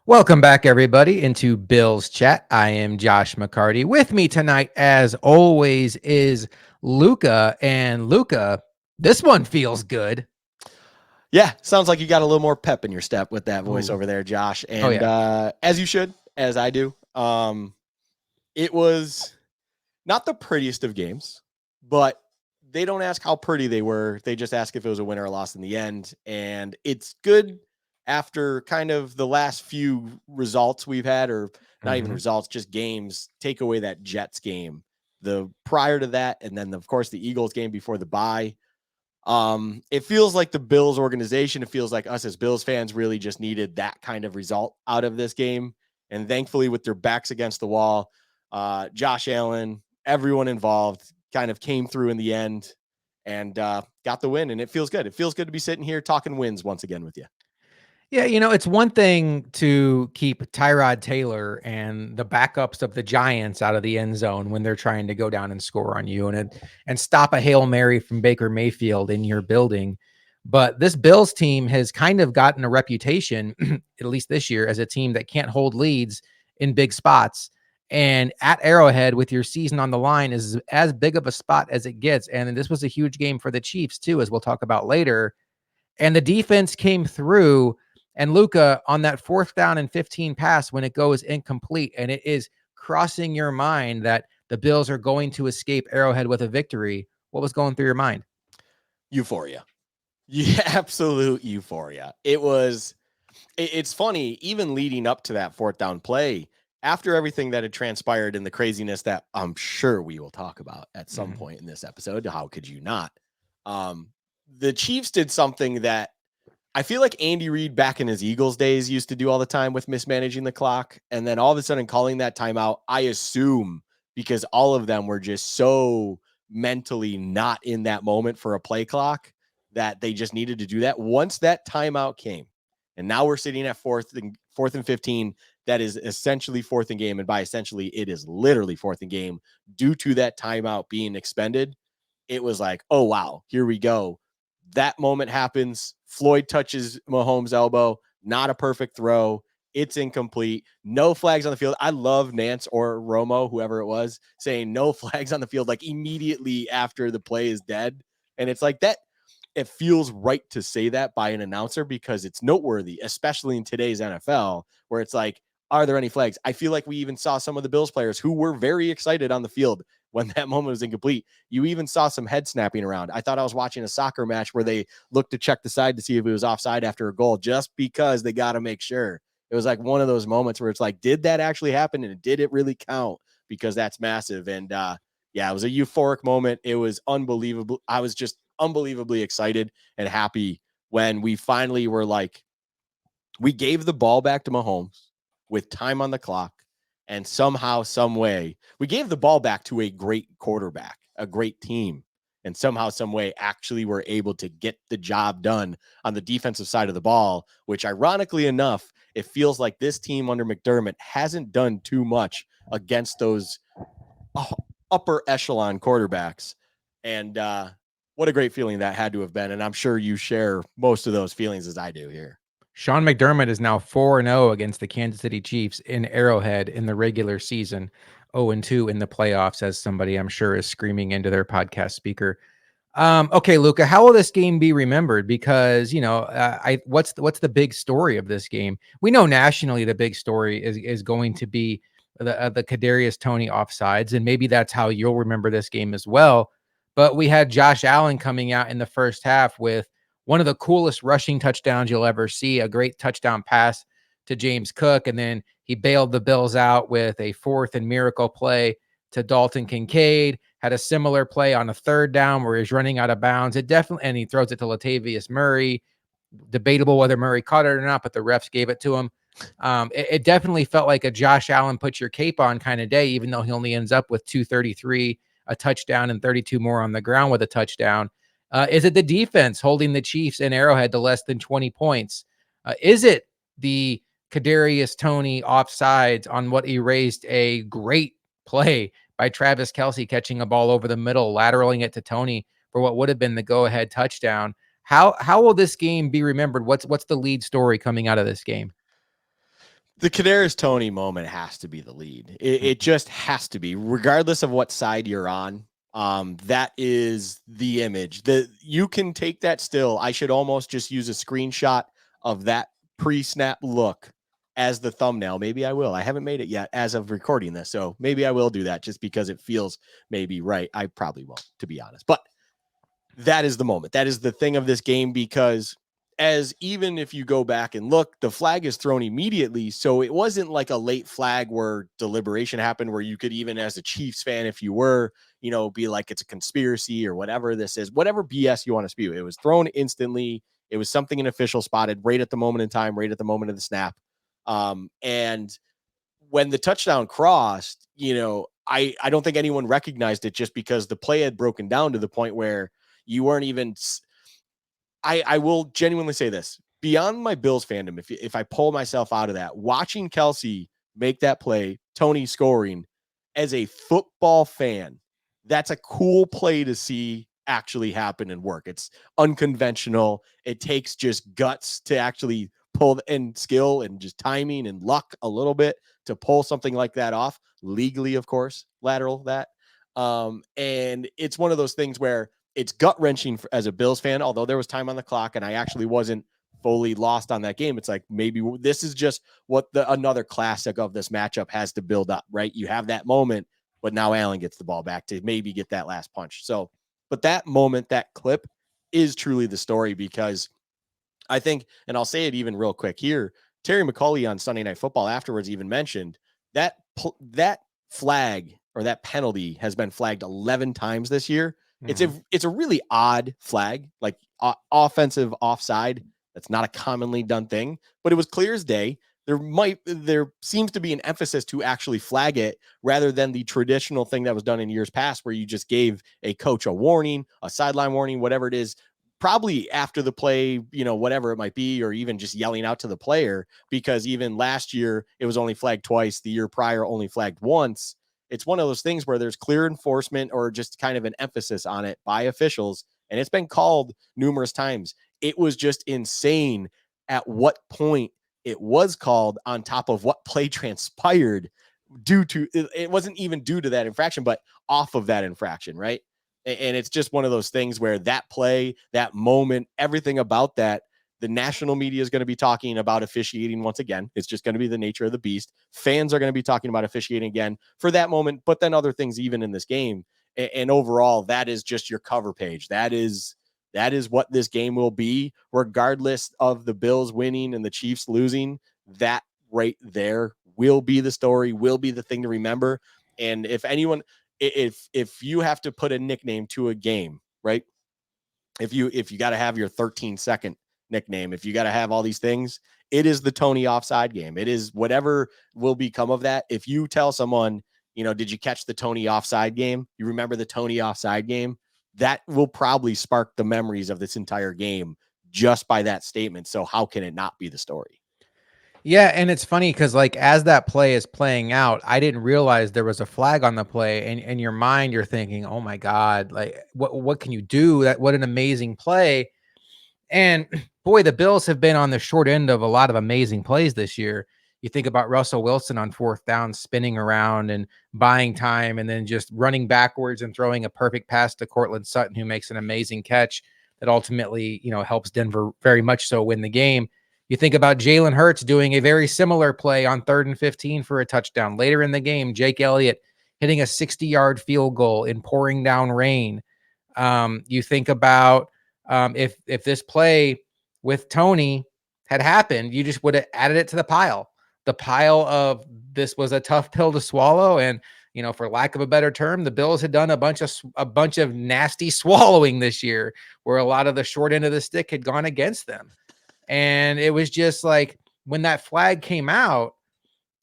Welcome back, everybody, into Bill's Chat. I am Josh McCarty. With me tonight, as always, is Luca. And Luca, this one feels good. Yeah, sounds like you got a little more pep in your step with that voice Ooh. over there, Josh. Oh, And yeah. as you should, as I do. It was not the prettiest of games, but they don't ask how pretty they were. They just ask if it was a win or a loss in the end. And it's good after kind of the last few results we've had, or not even Mhm. results, just games. Take away that Jets game, the prior to that, and then of course the Eagles game before the bye. It feels like the Bills organization, it feels like us as Bills fans really just needed that kind of result out of this game. And thankfully, with their backs against the wall, Josh Allen, everyone involved kind of came through in the end and got the win. And it feels good. It feels good to be sitting here talking wins once again with you. Yeah, it's one thing to keep Tyrod Taylor and the backups of the Giants out of the end zone when they're trying to go down and score on you and stop a Hail Mary from Baker Mayfield in your building. But this Bills team has kind of gotten a reputation, at least this year, as a team that can't hold leads in big spots. And at Arrowhead, with your season on the line, is as big of a spot as it gets. And this was a huge game for the Chiefs, too, as we'll talk about later. And the defense came through. And Luca, on that 4th down and 15 pass, when it goes incomplete and it is crossing your mind that the Bills are going to escape Arrowhead with a victory, what was going through your mind? Euphoria. Yeah, absolute euphoria. It's funny, even leading up to that fourth down play, after everything that had transpired and the craziness that I'm sure we will talk about at some Mhm. point in this episode. How could you not? Um, the Chiefs did something that I feel like Andy Reid back in his Eagles days used to do all the time with mismanaging the clock. And then all of a sudden calling that timeout, I assume because all of them were just so mentally not in that moment for a play clock that they just needed to do that. Once that timeout came, and now we're sitting at fourth and 15. That is essentially fourth and game. And by essentially, it is literally fourth and game due to that timeout being expended. It was like, oh, wow, here we go. That moment happens. Floyd touches Mahomes' elbow. Not a perfect throw. It's incomplete. No flags on the field. I love Nance or Romo, whoever it was, saying no flags on the field like immediately after the play is dead. And it's like that. It feels right to say that by an announcer because it's noteworthy, especially in today's NFL, where it's like, are there any flags? I feel like we even saw some of the Bills players who were very excited on the field when that moment was incomplete. You even saw some head snapping around. I thought I was watching a soccer match where they looked to check the side to see if it was offside after a goal just because they got to make sure. It was like one of those moments where it's like, did that actually happen? And did it really count? Because that's massive. And yeah, it was a euphoric moment. It was unbelievable. I was just unbelievably excited and happy when we finally were like, we gave the ball back to Mahomes with time on the clock. And somehow, some way, we gave the ball back to a great quarterback, a great team. And somehow, some way, actually were able to get the job done on the defensive side of the ball, which ironically enough, it feels like this team under McDermott hasn't done too much against those upper echelon quarterbacks. And what a great feeling that had to have been. And I'm sure you share most of those feelings as I do here. Sean McDermott is now 4-0 against the Kansas City Chiefs in Arrowhead in the regular season, 0-2 in the playoffs, as somebody I'm sure is screaming into their podcast speaker. Okay, Luca, how will this game be remembered? Because what's the big story of this game? We know nationally the big story is going to be the Kadarius Toney offsides, and maybe that's how you'll remember this game as well. But we had Josh Allen coming out in the first half with one of the coolest rushing touchdowns you'll ever see, a great touchdown pass to James Cook, and then he bailed the Bills out with a fourth and miracle play to Dalton Kincaid. Had a similar play on a 3rd down where he's running out of bounds. It definitely, and he throws it to Latavius Murray. Debatable whether Murray caught it or not, but the refs gave it to him. It definitely felt like a Josh Allen put your cape on kind of day, even though he only ends up with 233, a touchdown, and 32 more on the ground with a touchdown. Is it the defense holding the Chiefs in Arrowhead to less than 20 points? Is it the Kadarius Toney offsides on what erased a great play by Travis Kelce catching a ball over the middle, lateraling it to Toney for what would have been the go-ahead touchdown? How will this game be remembered? What's the lead story coming out of this game? The Kadarius Toney moment has to be the lead. It just has to be, regardless of what side you're on. That is the image that you can take that still. I should almost just use a screenshot of that pre-snap look as the thumbnail. Maybe I will. I haven't made it yet as of recording this, so maybe I will do that just because it feels maybe right. I probably won't, to be honest, but that is the moment. That is the thing of this game, because as even if you go back and look, the flag is thrown immediately. So it wasn't like a late flag where deliberation happened, where you could, even as a Chiefs fan, if you were, be like it's a conspiracy or whatever this is, whatever BS you want to spew. It was thrown instantly. It was something an official spotted right at the moment in time, right at the moment of the snap. And when the touchdown crossed, I don't think anyone recognized it, just because the play had broken down to the point where you weren't even. I will genuinely say this, beyond my Bills fandom, if I pull myself out of that, watching Kelsey make that play, Toney scoring, as a football fan, that's a cool play to see actually happen and work. It's unconventional. It takes just guts to actually pull, and skill and just timing and luck a little bit to pull something like that off legally, of course, lateral that. And it's one of those things where it's gut wrenching as a Bills fan, although there was time on the clock and I actually wasn't fully lost on that game. It's like, maybe this is just what another classic of this matchup has to build up, right? You have that moment, but now Allen gets the ball back to maybe get that last punch. So, but that moment, that clip is truly the story, because I think, and I'll say it even real quick here, Terry McAuley on Sunday Night Football afterwards even mentioned that that flag, or that penalty, has been flagged 11 times this year. Mm-hmm. It's a really odd flag, like offensive offside. That's not a commonly done thing, but it was clear as day. There seems to be an emphasis to actually flag it, rather than the traditional thing that was done in years past, where you just gave a coach a warning, a sideline warning, whatever it is, probably after the play, whatever it might be, or even just yelling out to the player, because even last year it was only flagged twice. The year prior, only flagged once. It's one of those things where there's clear enforcement, or just kind of an emphasis on it by officials. And it's been called numerous times. It was just insane at what point it was called, on top of what play transpired due to it. Wasn't even due to that infraction, but off of that infraction, right? And it's just one of those things where that play, that moment, everything about that, the national media is going to be talking about officiating once again. It's just going to be the nature of the beast. Fans are going to be talking about officiating again for that moment, but then other things even in this game. And overall, that is just your cover page. That is what this game will be, regardless of the Bills winning and the Chiefs losing. That right there will be the story, will be the thing to remember. And if you have to put a nickname to a game, right? If you got to have your 13-second nickname, if you got to have all these things, it is the Toney offside game. It is whatever will become of that. If you tell someone, did you catch the Toney offside game? You remember the Toney offside game? That will probably spark the memories of this entire game just by that statement. So how can it not be the story? Yeah, and it's funny because, like, as that play is playing out, I didn't realize there was a flag on the play, and in your mind, you're thinking, "Oh my god, like, what can you do? What an amazing play!" And boy, the Bills have been on the short end of a lot of amazing plays this year. You think about Russell Wilson on fourth down, spinning around and buying time, and then just running backwards and throwing a perfect pass to Cortland Sutton, who makes an amazing catch that ultimately, helps Denver very much so win the game. You think about Jalen Hurts doing a very similar play on 3rd and 15 for a touchdown. Later in the game, Jake Elliott hitting a 60-yard field goal in pouring down rain. You think about if this play with Toney had happened, you just would have added it to the pile. The pile of, this was a tough pill to swallow, and for lack of a better term, the Bills had done a bunch of nasty swallowing this year, where a lot of the short end of the stick had gone against them. And it was just like, when that flag came out,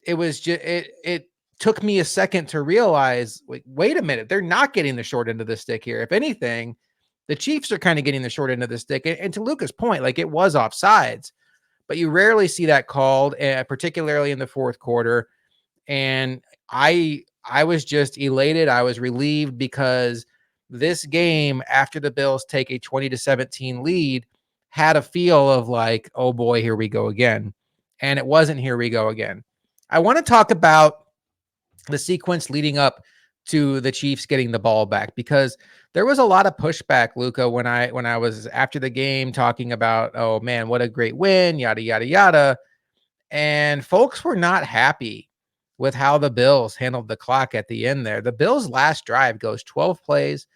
it was just it took me a second to realize, like, wait a minute, they're not getting the short end of the stick here. If anything, the Chiefs are kind of getting the short end of the stick. And to Lukas' point, like, it was offsides, but you rarely see that called, particularly in the fourth quarter. And I was just elated. I was relieved, because this game, after the Bills take a 20-17 lead, had a feel of like, oh boy, here we go again. And it wasn't here we go again. I want to talk about the sequence leading up to the Chiefs getting the ball back, because there was a lot of pushback, Luca, when I was after the game talking about, oh man, what a great win, yada yada yada, and folks were not happy with how the Bills handled the clock at the end there. The Bills' last drive goes 12 plays,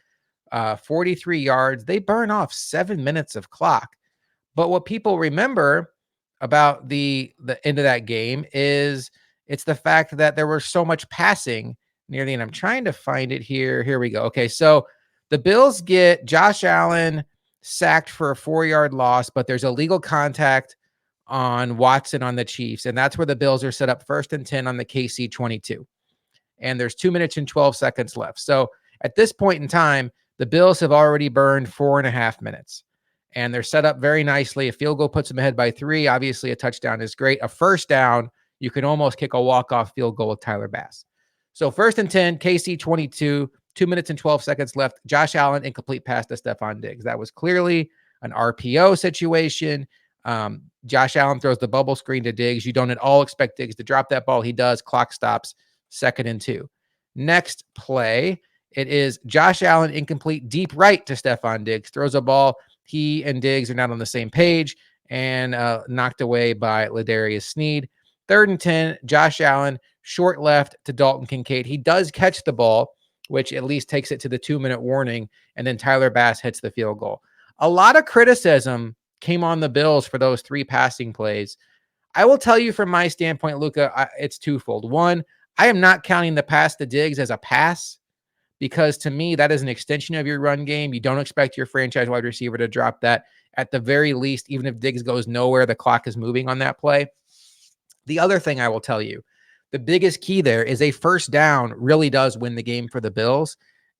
43 yards. They burn off 7 minutes of clock. But what people remember about the end of that game is it's the fact that there was so much passing near the end. I'm trying to find it here. Here we go. Okay, so the Bills get Josh Allen sacked for a 4-yard loss, but there's illegal contact on Watson on the Chiefs, and that's where the Bills are set up 1st and 10 on the KC 22. And there's 2 minutes and 12 seconds left. So at this point in time, the Bills have already burned 4.5 minutes, and they're set up very nicely. A field goal puts them ahead by 3. Obviously, a touchdown is great. A first down, you can almost kick a walk-off field goal with Tyler Bass. So 1st and 10, KC 22, 2 minutes and 12 seconds left. Josh Allen, incomplete pass to Stephon Diggs. That was clearly an RPO situation. Josh Allen throws the bubble screen to Diggs. You don't at all expect Diggs to drop that ball. He does. Clock stops. 2nd and 2. Next play, it is Josh Allen incomplete deep right to Stephon Diggs. Throws a ball. He and Diggs are not on the same page, and knocked away by Ladarius Sneed. 3rd and 10, Josh Allen short left to Dalton Kincaid. He does catch the ball, which at least takes it to the 2-minute warning, and then Tyler Bass hits the field goal. A lot of criticism came on the Bills for those 3 passing plays. I will tell you from my standpoint, Luca, it's twofold. One, I am not counting the pass to Diggs as a pass, because to me, that is an extension of your run game. You don't expect your franchise wide receiver to drop that. At the very least, even if Diggs goes nowhere, the clock is moving on that play. The other thing I will tell you, the biggest key there is a first down really does win the game for the Bills.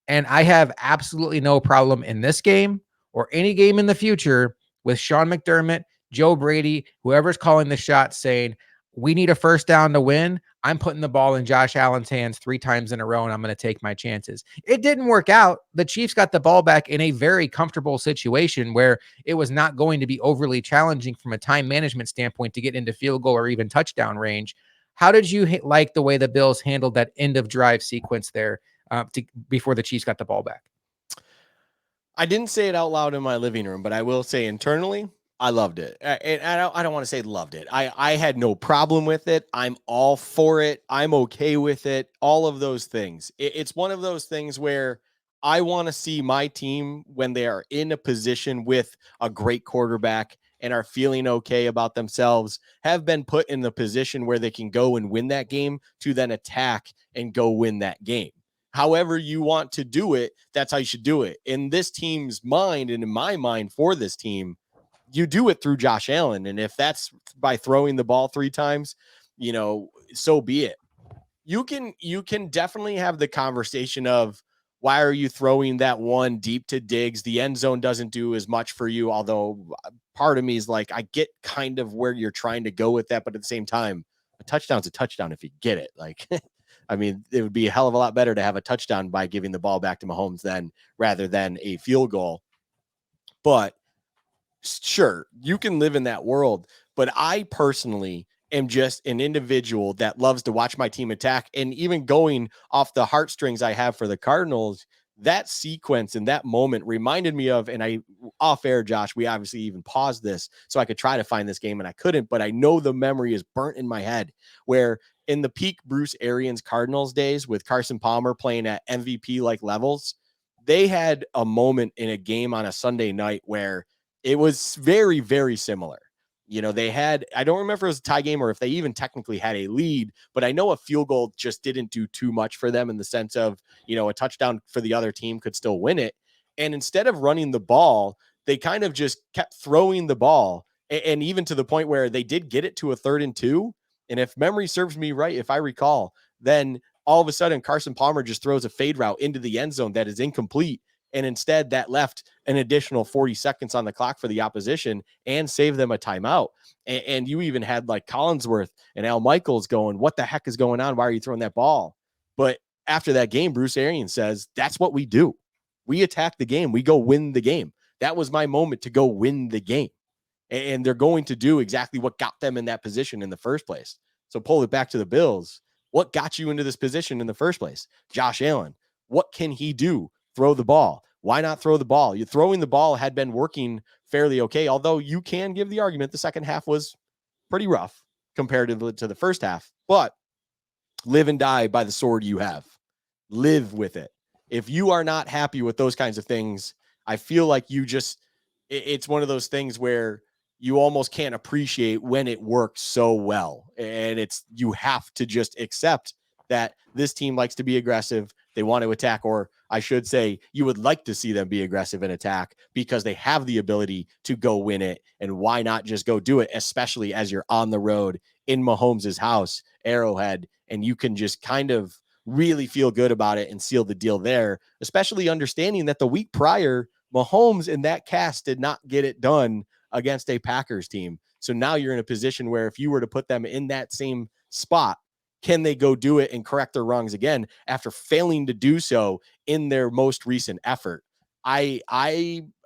And I have absolutely no problem in this game or any game in the future with Sean McDermott, Joe Brady, whoever's calling the shots, saying, we need a first down to win. I'm putting the ball in Josh Allen's hands 3 times in a row, and I'm going to take my chances. It didn't work out. The Chiefs got the ball back in a very comfortable situation where it was not going to be overly challenging from a time management standpoint to get into field goal or even touchdown range. How did you like the way the Bills handled that end of drive sequence there before the Chiefs got the ball back? I didn't say it out loud in my living room, but I will say internally, I loved it. And I don't want to say loved it. I had no problem with it. I'm all for it. I'm okay with it. All of those things. It's one of those things where I want to see my team, when they are in a position with a great quarterback and are feeling okay about themselves, have been put in the position where they can go and win that game, to then attack and go win that game. However you want to do it, that's how you should do it. In this team's mind, and in my mind for this team, you do it through Josh Allen. And if that's by throwing the ball 3 times, so be it. You can definitely have the conversation of, why are you throwing that one deep to Diggs? The end zone doesn't do as much for you. Although part of me is like, I get kind of where you're trying to go with that. But at the same time, a touchdown's a touchdown if you get it. Like, I mean, it would be a hell of a lot better to have a touchdown by giving the ball back to Mahomes rather than a field goal. But sure, you can live in that world. But I personally am just an individual that loves to watch my team attack. And even going off the heartstrings I have for the Cardinals, that sequence and that moment reminded me of, and I off air, Josh, we obviously even paused this so I could try to find this game and I couldn't, but I know the memory is burnt in my head, where in the peak Bruce Arians Cardinals days with Carson Palmer playing at MVP like levels, they had a moment in a game on a Sunday night where it was very, very similar. They had, I don't remember if it was a tie game or if they even technically had a lead, but I know a field goal just didn't do too much for them in the sense of, a touchdown for the other team could still win it. And instead of running the ball, they kind of just kept throwing the ball. And even to the point where they did get it to a 3rd and 2. And if memory serves me right, if I recall, then all of a sudden Carson Palmer just throws a fade route into the end zone that is incomplete. And instead that left an additional 40 seconds on the clock for the opposition and saved them a timeout. And you even had like Collinsworth and Al Michaels going, what the heck is going on? Why are you throwing that ball? But after that game, Bruce Arians says, that's what we do. We attack the game. We go win the game. That was my moment to go win the game. And they're going to do exactly what got them in that position in the first place. So pull it back to the Bills. What got you into this position in the first place? Josh Allen. What can he do? Throw the ball. Why not throw the ball? You throwing the ball had been working fairly okay, although you can give the argument the second half was pretty rough comparatively to the first half. But live and die by the sword you have. Live with it. If you are not happy with those kinds of things, I feel like it's one of those things where you almost can't appreciate when it works so well. And you have to just accept that this team likes to be aggressive. They want to attack, or I should say, you would like to see them be aggressive and attack because they have the ability to go win it. And why not just go do it, especially as you're on the road in Mahomes' house, Arrowhead, and you can just kind of really feel good about it and seal the deal there, especially understanding that the week prior, Mahomes and that cast did not get it done against a Packers team. So now you're in a position where if you were to put them in that same spot, can they go do it and correct their wrongs again after failing to do so in their most recent effort? I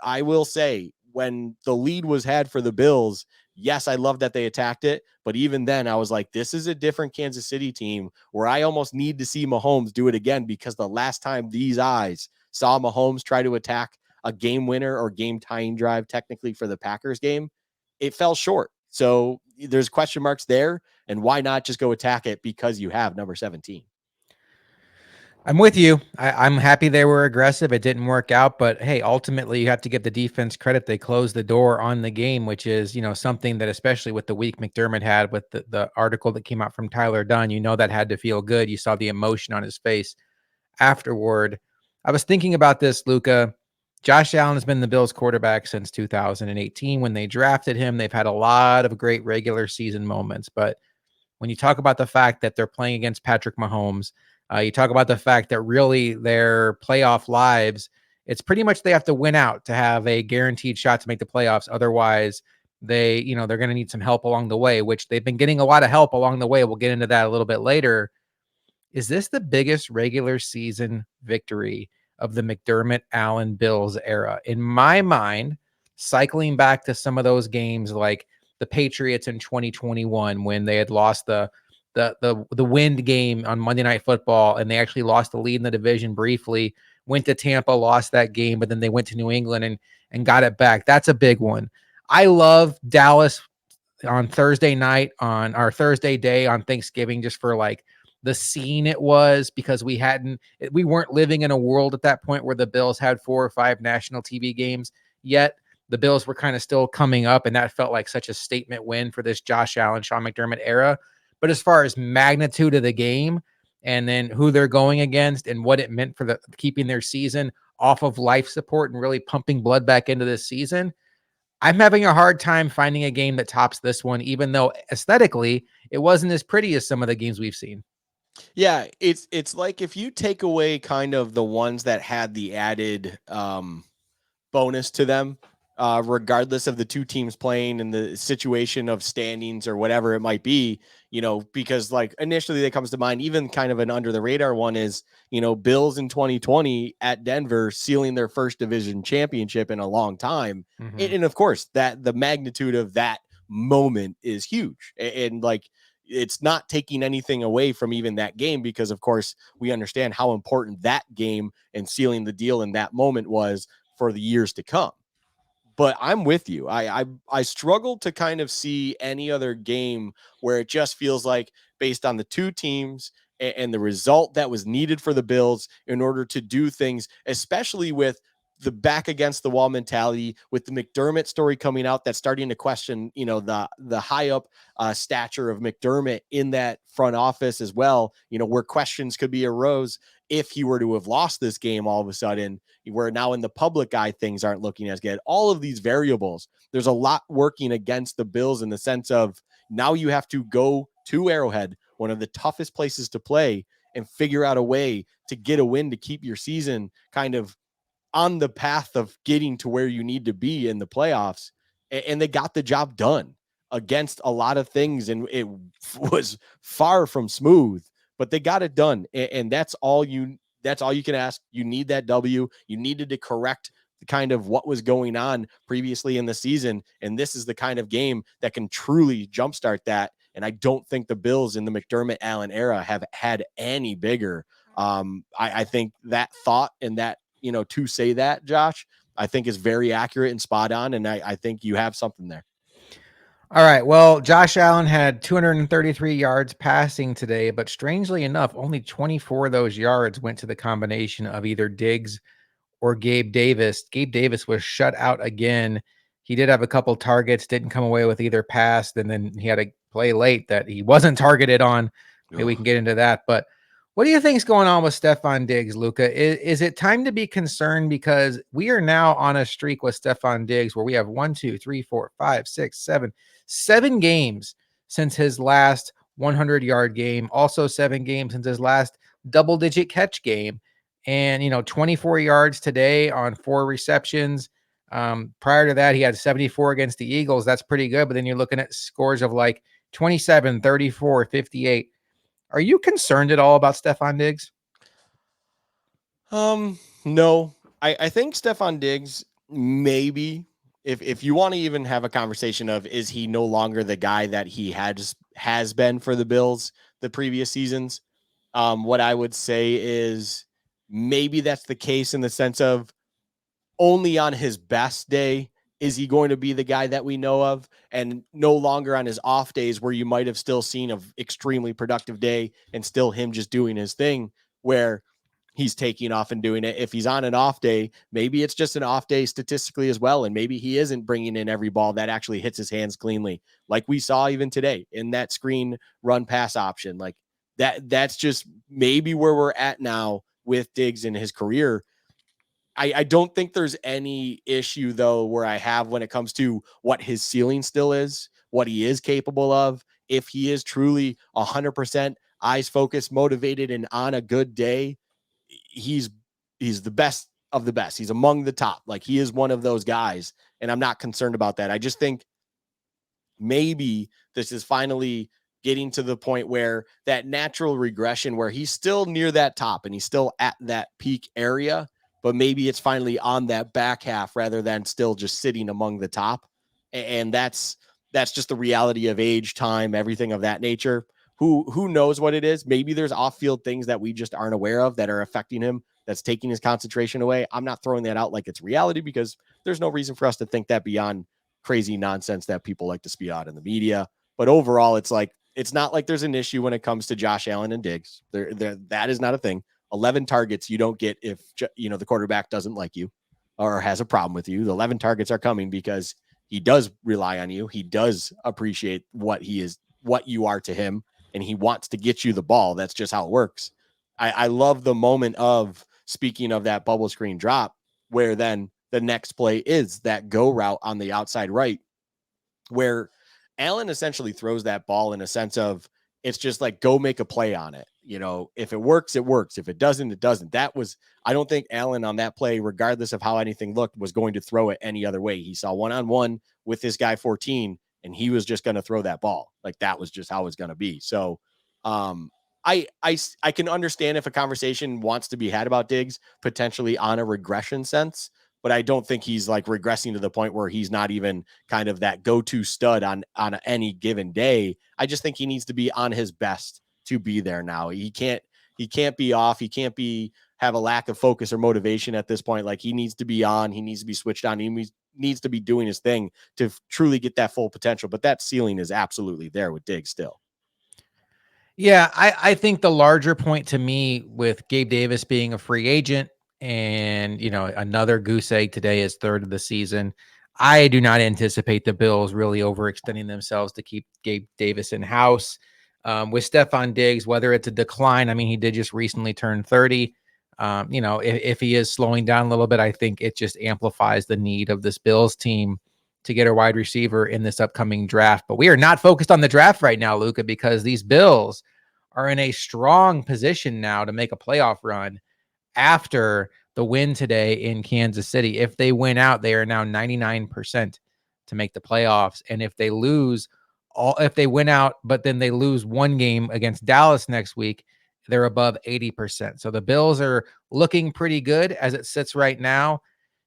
will say when the lead was had for the Bills, yes, I love that they attacked it, but even then I was like, this is a different Kansas City team where I almost need to see Mahomes do it again, because the last time these eyes saw Mahomes try to attack a game winner or game tying drive technically for the Packers game, it fell short. So there's question marks there. And why not just go attack it because you have number 17? I'm with you. I'm happy they were aggressive. It didn't work out, but hey, ultimately you have to give the defense credit. They closed the door on the game, which is, something that, especially with the week McDermott had with the article that came out from Tyler Dunn, that had to feel good. You saw the emotion on his face afterward. I was thinking about this, Luka. Josh Allen has been the Bills quarterback since 2018. When they drafted him, they've had a lot of great regular season moments, but when you talk about the fact that they're playing against Patrick Mahomes, you talk about the fact that really their playoff lives, it's pretty much they have to win out to have a guaranteed shot to make the playoffs. Otherwise, they're going to need some help along the way, which they've been getting a lot of help along the way. We'll get into that a little bit later. Is this the biggest regular season victory of the McDermott Allen Bills era? In my mind, cycling back to some of those games like the Patriots in 2021 when they had lost the wind game on Monday Night Football, and they actually lost the lead in the division briefly, went to Tampa, lost that game, but then they went to New England and got it back. That's a big one. I love Dallas on Thursday night on our Thursday day on Thanksgiving, just for like the scene it was, because we weren't living in a world at that point where the Bills had 4 or 5 national TV games yet. The Bills were kind of still coming up, and that felt like such a statement win for this Josh Allen, Sean McDermott era. But as far as magnitude of the game and then who they're going against and what it meant for keeping their season off of life support and really pumping blood back into this season, I'm having a hard time finding a game that tops this one, even though aesthetically it wasn't as pretty as some of the games we've seen. Yeah, it's like if you take away kind of the ones that had the added bonus to them, regardless of the two teams playing and the situation of standings or whatever it might be, because like initially that comes to mind, even kind of an under the radar one is, Bills in 2020 at Denver sealing their first division championship in a long time. Mm-hmm. And of course, that the magnitude of that moment is huge. And like, it's not taking anything away from even that game, because of course we understand how important that game and sealing the deal in that moment was for the years to come. But I'm with you. I struggle to kind of see any other game where it just feels like, based on the two teams and the result that was needed for the Bills in order to do things, especially with the back against the wall mentality, with the McDermott story coming out that's starting to question, the high up stature of McDermott in that front office as well, where questions could be arose if he were to have lost this game all of a sudden, where now in the public eye things aren't looking as good. All of these variables, there's a lot working against the Bills in the sense of now you have to go to Arrowhead, one of the toughest places to play, and figure out a way to get a win to keep your season kind of on the path of getting to where you need to be in the playoffs. And they got the job done against a lot of things, and it was far from smooth, but they got it done. And that's all you can ask. You need that W. You needed to correct the kind of what was going on previously in the season, and this is the kind of game that can truly jumpstart that And I don't think the Bills in the McDermott Allen era have had any bigger. I think that thought and that, to say that, Josh, I think is very accurate and spot on. And I think you have something there. All right. Well, Josh Allen had 233 yards passing today, but strangely enough, only 24 of those yards went to the combination of either Diggs or Gabe Davis. Gabe Davis was shut out again. He did have a couple targets, didn't come away with either pass, and then he had a play late that he wasn't targeted on. Maybe we can get into that. But what do you think is going on with Stefon Diggs, Luka? Is it time to be concerned? Because we are now on a streak with Stefon Diggs where we have 7 games since his last 100-yard game. Also 7 games since his last double-digit catch game. And, 24 yards today on 4 receptions. Prior to that, he had 74 against the Eagles. That's pretty good. But then you're looking at scores of like 27, 34, 58. Are you concerned at all about Stefon Diggs? No. I think Stefon Diggs, maybe, if you want to even have a conversation of, is he no longer the guy that he has been for the Bills the previous seasons? What I would say is maybe that's the case in the sense of only on his best day is he going to be the guy that we know of, and no longer on his off days where you might have still seen an extremely productive day and still him just doing his thing where he's taking off and doing it. If he's on an off day, maybe it's just an off day statistically as well. And maybe he isn't bringing in every ball that actually hits his hands cleanly. Like we saw even today in that screen run pass option, like that's just maybe where we're at now with Diggs in his career. I don't think there's any issue though where I have when it comes to what his ceiling still is, what he is capable of. If he is truly 100% eyes focused, motivated, and on a good day, he's the best of the best. He's among the top. Like he is one of those guys, and I'm not concerned about that. I just think maybe this is finally getting to the point where that natural regression where he's still near that top and he's still at that peak area, but maybe it's finally on that back half rather than still just sitting among the top. And that's just the reality of age, time, everything of that nature. Who knows what it is? Maybe there's off-field things that we just aren't aware of that are affecting him, that's taking his concentration away. I'm not throwing that out like it's reality because there's no reason for us to think that beyond crazy nonsense that people like to spew out in the media. But overall, it's like, it's not like there's an issue when it comes to Josh Allen and Diggs. That is not a thing. 11 targets you don't get if the quarterback doesn't like you or has a problem with you. The 11 targets are coming because he does rely on you. He does appreciate what you are to him, and he wants to get you the ball. That's just how it works. I love the moment of, speaking of that bubble screen drop, where then the next play is that go route on the outside right, where Allen essentially throws that ball in a sense of, it's just like, go make a play on it. If it works, it works. If it doesn't, it doesn't. I don't think Allen on that play, regardless of how anything looked, was going to throw it any other way. He saw one-on-one with this guy 14, and he was just going to throw that ball. Like that was just how it's going to be. So I can understand if a conversation wants to be had about Diggs potentially on a regression sense, but I don't think he's like regressing to the point where he's not even kind of that go-to stud on any given day. I just think he needs to be on his best to be there now. He can't be off. He can't have a lack of focus or motivation at this point. Like he needs to be on, he needs to be switched on. He needs to be doing his thing to truly get that full potential. But that ceiling is absolutely there with Diggs still. Yeah, I think the larger point to me with Gabe Davis being a free agent and, another goose egg today is third of the season. I do not anticipate the Bills really overextending themselves to keep Gabe Davis in house. With Stefon Diggs, whether it's a decline, I mean, he did just recently turn 30. If he is slowing down a little bit, I think it just amplifies the need of this Bills team to get a wide receiver in this upcoming draft. But we are not focused on the draft right now, Luka, because these Bills are in a strong position now to make a playoff run after the win today in Kansas City. If they win out, they are now 99% to make the playoffs. And if they win out, but then they lose one game against Dallas next week, they're above 80%. So the Bills are looking pretty good as it sits right now.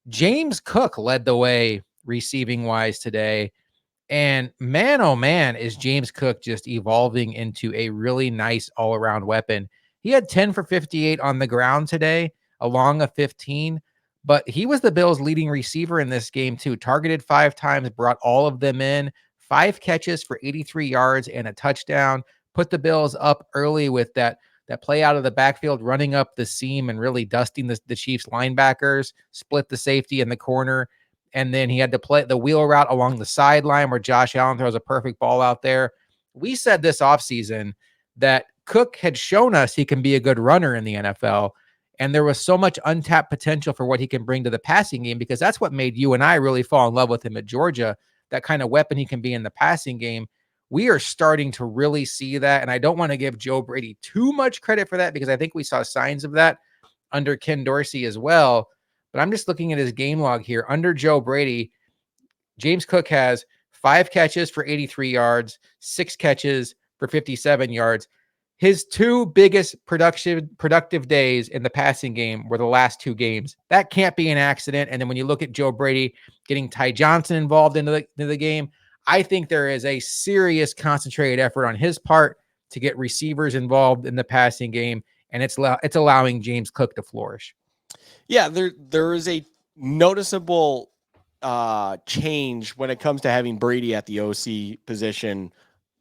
James Cook led the way receiving wise today. And man, oh man, is James Cook just evolving into a really nice all around weapon. He had 10 for 58 on the ground today, along a 15, but he was the Bills' leading receiver in this game, too. Targeted 5 times, brought all of them in, 5 catches for 83 yards and a touchdown. Put the Bills up early with that play out of the backfield, running up the seam and really dusting the Chiefs linebackers, split the safety in the corner. And then he had to play the wheel route along the sideline where Josh Allen throws a perfect ball out there. We said this offseason that Cook had shown us he can be a good runner in the NFL. And there was so much untapped potential for what he can bring to the passing game, because that's what made you and I really fall in love with him at Georgia, that kind of weapon he can be in the passing game. We are starting to really see that. And I don't want to give Joe Brady too much credit for that, because I think we saw signs of that under Ken Dorsey as well. But I'm just looking at his game log here. Under Joe Brady, James Cook has 5 catches for 83 yards, 6 catches for 57 yards. His 2 biggest productive days in the passing game were the last 2 games. That can't be an accident. And then when you look at Joe Brady getting Ty Johnson involved into the game, I think there is a serious concentrated effort on his part to get receivers involved in the passing game, and it's allowing James Cook to flourish. Yeah, there is a noticeable change when it comes to having Brady at the OC position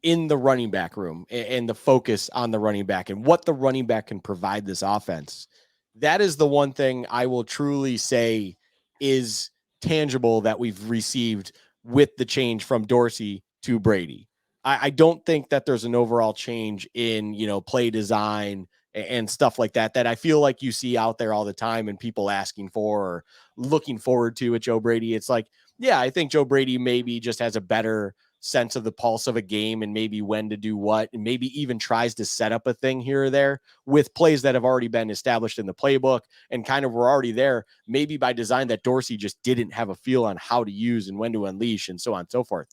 in the running back room, and the focus on the running back and what the running back can provide this offense. That is the one thing I will truly say is tangible that we've received with the change from Dorsey to Brady. I don't think that there's an overall change in, play design and stuff like that I feel like you see out there all the time and people asking for or looking forward to at Joe Brady. It's like, yeah, I think Joe Brady maybe just has a better sense of the pulse of a game and maybe when to do what, and maybe even tries to set up a thing here or there with plays that have already been established in the playbook and kind of were already there, maybe by design that Dorsey just didn't have a feel on how to use and when to unleash and so on and so forth.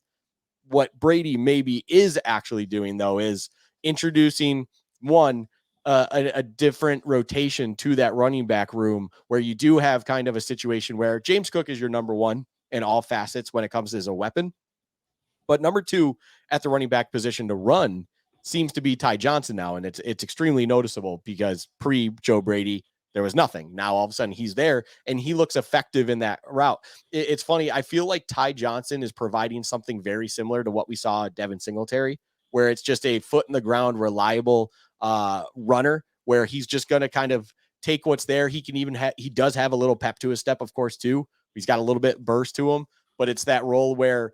What Brady maybe is actually doing, though, is introducing a different rotation to that running back room, where you do have kind of a situation where James Cook is your number one in all facets when it comes as a weapon. But number two at the running back position to run seems to be Ty Johnson now. And it's extremely noticeable because pre Joe Brady, there was nothing. Now all of a sudden he's there and he looks effective in that route. It's funny. I feel like Ty Johnson is providing something very similar to what we saw at Devin Singletary, where it's just a foot in the ground, reliable runner, where he's just going to kind of take what's there. He can even he does have a little pep to his step, of course, too. He's got a little bit burst to him, but it's that role where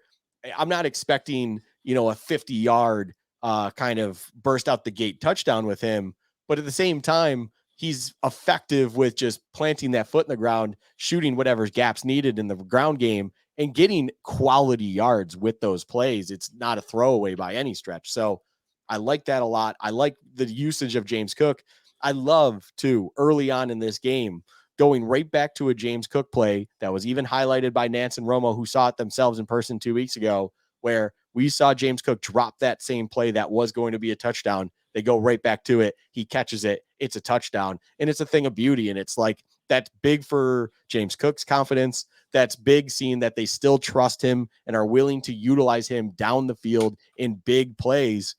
I'm not expecting, a 50-yard kind of burst out the gate touchdown with him. But at the same time, he's effective with just planting that foot in the ground, shooting whatever gaps needed in the ground game, and getting quality yards with those plays. It's not a throwaway by any stretch. So I like that a lot. I like the usage of James Cook. I love, too, early on in this game, going right back to a James Cook play that was even highlighted by Nance and Romo, who saw it themselves in person 2 weeks ago, where we saw James Cook drop that same play that was going to be a touchdown. They go right back to it. He catches it. It's a touchdown. And it's a thing of beauty. And it's like, that's big for James Cook's confidence. That's big seeing that they still trust him and are willing to utilize him down the field in big plays.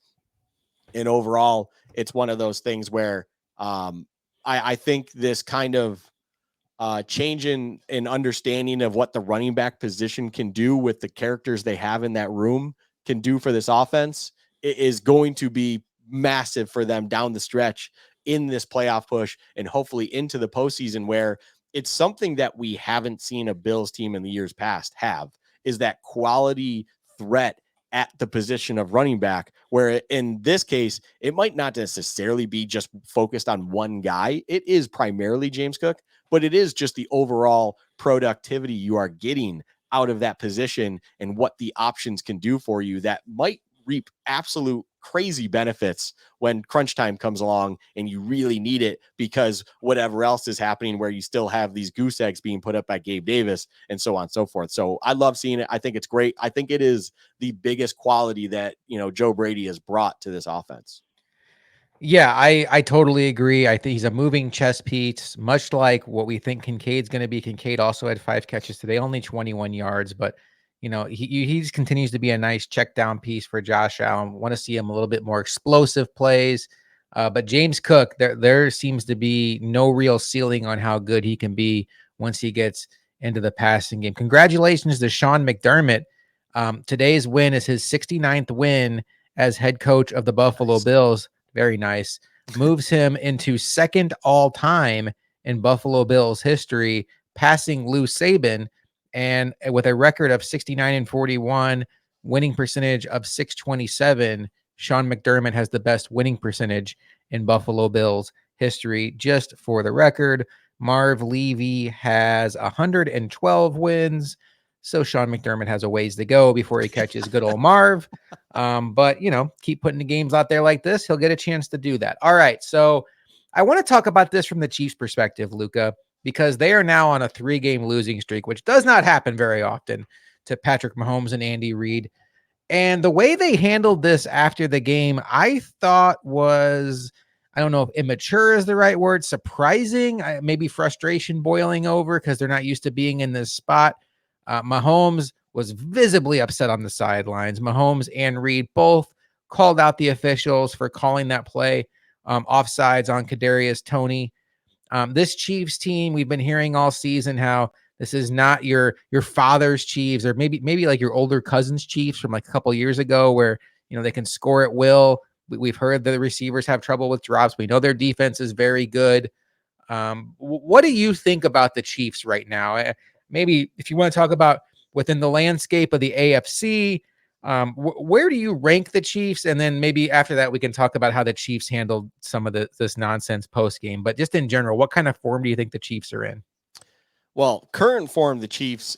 And overall, it's one of those things where I think this kind of change in understanding of what the running back position can do with the characters they have in that room can do for this offense is going to be massive for them down the stretch in this playoff push and hopefully into the postseason, where it's something that we haven't seen a Bills team in the years past have, is that quality threat at the position of running back, where in this case, it might not necessarily be just focused on one guy. It is primarily James Cook, but it is just the overall productivity you are getting out of that position and what the options can do for you that might reap absolute crazy benefits when crunch time comes along and you really need it, because whatever else is happening, where you still have these goose eggs being put up by Gabe Davis and so on and so forth. So I love seeing it. I think it's great. I think it is the biggest quality that, Joe Brady has brought to this offense. Yeah, I totally agree. I think he's a moving chess piece, much like what we think Kincaid's going to be. Kincaid also had 5 catches today, only 21 yards, but he just continues to be a nice check down piece for Josh Allen. Want to see him a little bit more explosive plays. But James Cook, there seems to be no real ceiling on how good he can be once he gets into the passing game. Congratulations to Sean McDermott. Today's win is his 69th win as head coach of the Buffalo Bills. Very nice. Moves him into second all time in Buffalo Bills history, passing Lou Saban, and with a record of 69-41, winning percentage of 627. Sean McDermott has the best winning percentage in Buffalo Bills history. Just for the record, Marv Levy has 112 wins. So Sean McDermott has a ways to go before he catches good old Marv. But, keep putting the games out there like this. He'll get a chance to do that. All right. So I want to talk about this from the Chiefs' perspective, Luka, because they are now on a 3-game losing streak, which does not happen very often to Patrick Mahomes and Andy Reid. And the way they handled this after the game, I thought was, I don't know if immature is the right word, surprising, maybe frustration boiling over because they're not used to being in this spot. Mahomes was visibly upset on the sidelines. Mahomes and Reid both called out the officials for calling that play offsides on Kadarius Toney. This Chiefs team, we've been hearing all season how this is not your father's Chiefs, or maybe like your older cousin's Chiefs from like a couple years ago, where they can score at will. We've heard the receivers have trouble with drops. We know their defense is very good. What do you think about the Chiefs right now? Maybe if you want to talk about within the landscape of the AFC, where do you rank the Chiefs? And then maybe after that, we can talk about how the Chiefs handled some of this nonsense post game. But just in general, what kind of form do you think the Chiefs are in? Well, current form the Chiefs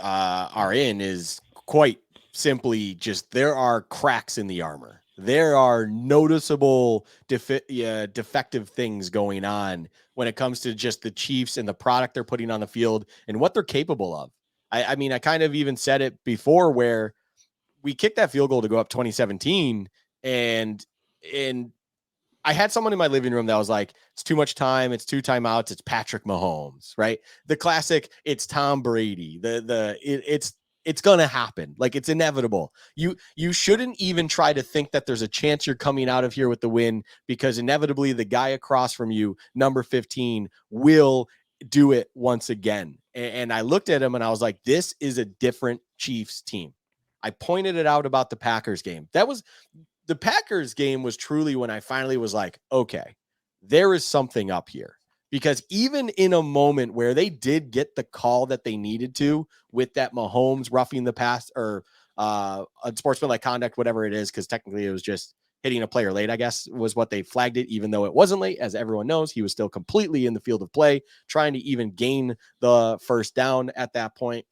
are in is quite simply just there are cracks in the armor. There are noticeable defective things going on when it comes to just the Chiefs and the product they're putting on the field and what they're capable of. I mean, I kind of even said it before where we kicked that field goal to go up 2017, and I had someone in my living room that was like, it's too much time. It's 2 timeouts. It's Patrick Mahomes, right? The classic, it's Tom Brady. It's going to happen. Like, it's inevitable. You shouldn't even try to think that there's a chance you're coming out of here with the win, because inevitably the guy across from you, number 15, will do it once again. And I looked at him and I was like, this is a different Chiefs team. I pointed it out about the Packers game. The Packers game was truly when I finally was like, okay, there is something up here. Because even in a moment where they did get the call that they needed to with that Mahomes roughing the pass or unsportsmanlike conduct, whatever it is, because technically it was just hitting a player late, I guess, was what they flagged it, even though it wasn't late. As everyone knows, he was still completely in the field of play, trying to even gain the first down at that point.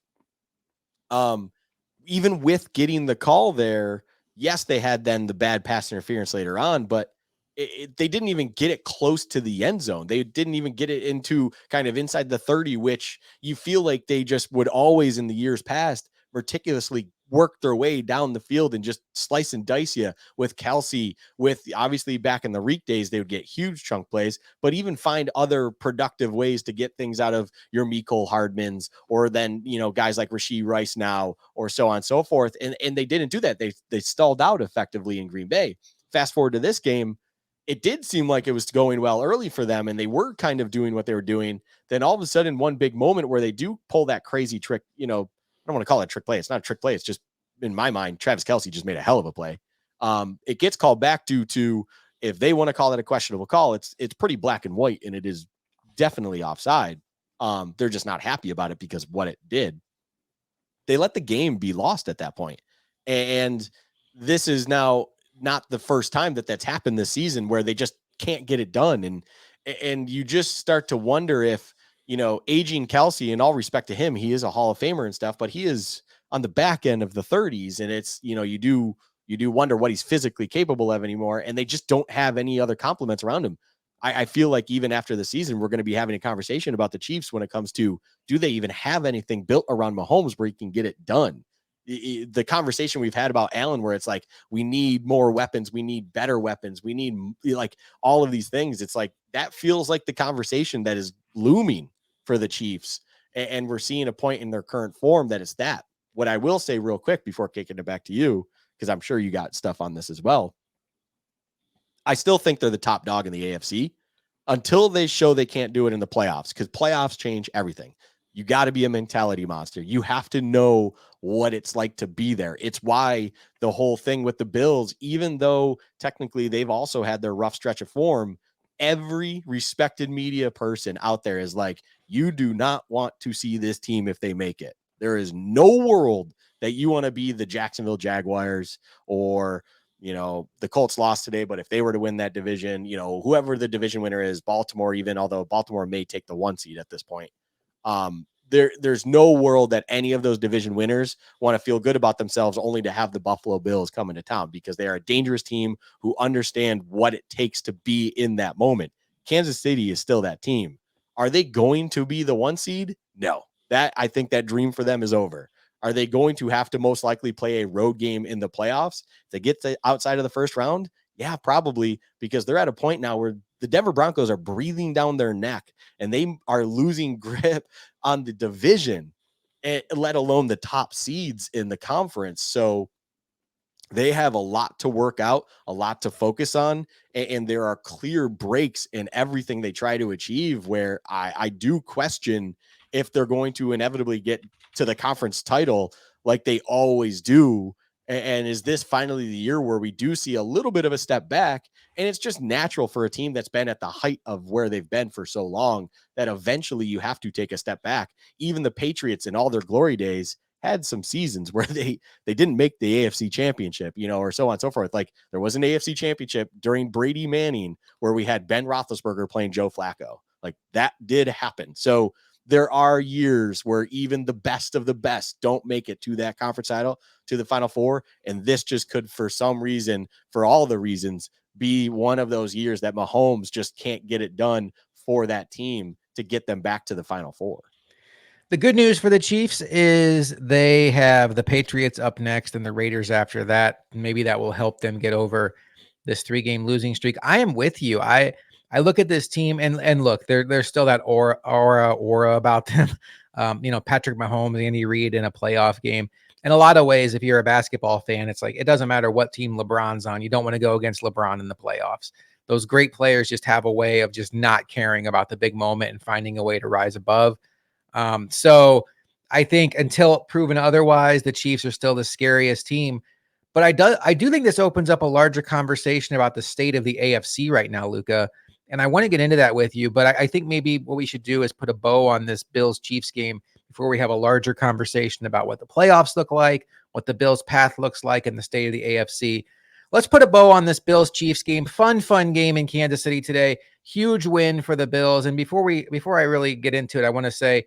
Even with getting the call there, yes, they had then the bad pass interference later on, but they didn't even get it close to the end zone. They didn't even get it into kind of inside the 30, which you feel like they just would always in the years past meticulously work their way down the field and just slice and dice you with Kelsey. With obviously back in the Reek days, they would get huge chunk plays, but even find other productive ways to get things out of your Mecole Hardmans, or then, guys like Rashee Rice now, or so on and so forth. And they didn't do that. They stalled out effectively in Green Bay. Fast forward to this game, it did seem like it was going well early for them, and they were kind of doing what they were doing. Then all of a sudden, one big moment where they do pull that crazy trick, I don't want to call it a trick play. It's not a trick play. It's just, in my mind, Travis Kelce just made a hell of a play. It gets called back due to, if they want to call it a questionable call, it's pretty black and white, and it is definitely offside. They're just not happy about it because what it did. They let the game be lost at that point. And this is now not the first time that that's happened this season, where they just can't get it done. And you just start to wonder if, aging Kelce, in all respect to him, he is a Hall of Famer and stuff, but he is on the back end of the 30s. And it's, you do wonder what he's physically capable of anymore. And they just don't have any other compliments around him. I feel like even after the season, we're going to be having a conversation about the Chiefs when it comes to, do they even have anything built around Mahomes where he can get it done? The conversation we've had about Allen, where it's like, we need more weapons, we need better weapons, we need like all of these things. It's like, that feels like the conversation that is looming for the Chiefs. And we're seeing a point in their current form that it's that. What I will say real quick before kicking it back to you, because I'm sure you got stuff on this as well, I still think they're the top dog in the AFC until they show they can't do it in the playoffs, because playoffs change everything. You got to be a mentality monster. You have to know what it's like to be there. It's why the whole thing with the Bills, even though technically they've also had their rough stretch of form, every respected media person out there is like, you do not want to see this team if they make it. There is no world that you want to be the Jacksonville Jaguars or the Colts lost today, but if they were to win that division, whoever the division winner is, Baltimore, even although Baltimore may take the 1 seed at this point, there's no world that any of those division winners want to feel good about themselves only to have the Buffalo Bills come into town, because they are a dangerous team who understand what it takes to be in that moment. Kansas City is still that team. Are they going to be the 1 seed? No. I think that dream for them is over. Are they going to have to most likely play a road game in the playoffs to get to outside of the first round? Yeah, probably, because they're at a point now where the Denver Broncos are breathing down their neck and they are losing grip on the division, let alone the top seeds in the conference. So they have a lot to work out, a lot to focus on, and there are clear breaks in everything they try to achieve, where I do question if they're going to inevitably get to the conference title like they always do. And is this finally the year where we do see a little bit of a step back? And it's just natural for a team that's been at the height of where they've been for so long that eventually you have to take a step back. Even the Patriots in all their glory days had some seasons where they didn't make the AFC championship, or so on and so forth. Like there was an AFC championship during Brady Manning where we had Ben Roethlisberger playing Joe Flacco. Like that did happen. So there are years where even the best of the best don't make it to that conference title, to the Final Four. And this just could, for some reason, for all the reasons, be one of those years that Mahomes just can't get it done for that team to get them back to the Final Four. The good news for the Chiefs is they have the Patriots up next and the Raiders after that. Maybe that will help them get over this 3-game losing streak. I am with you. I look at this team and look, there's still that aura about them. Patrick Mahomes, Andy Reid in a playoff game. In a lot of ways, if you're a basketball fan, it's like it doesn't matter what team LeBron's on. You don't want to go against LeBron in the playoffs. Those great players just have a way of just not caring about the big moment and finding a way to rise above. So I think until proven otherwise, the Chiefs are still the scariest team. But I do think this opens up a larger conversation about the state of the AFC right now, Luca. And I want to get into that with you, but I think maybe what we should do is put a bow on this Bills Chiefs game before we have a larger conversation about what the playoffs look like, what the Bills path looks like, and the state of the AFC. Let's put a bow on this Bills Chiefs game. Fun game in Kansas City today. Huge win for the Bills. And before I really get into it, I want to say,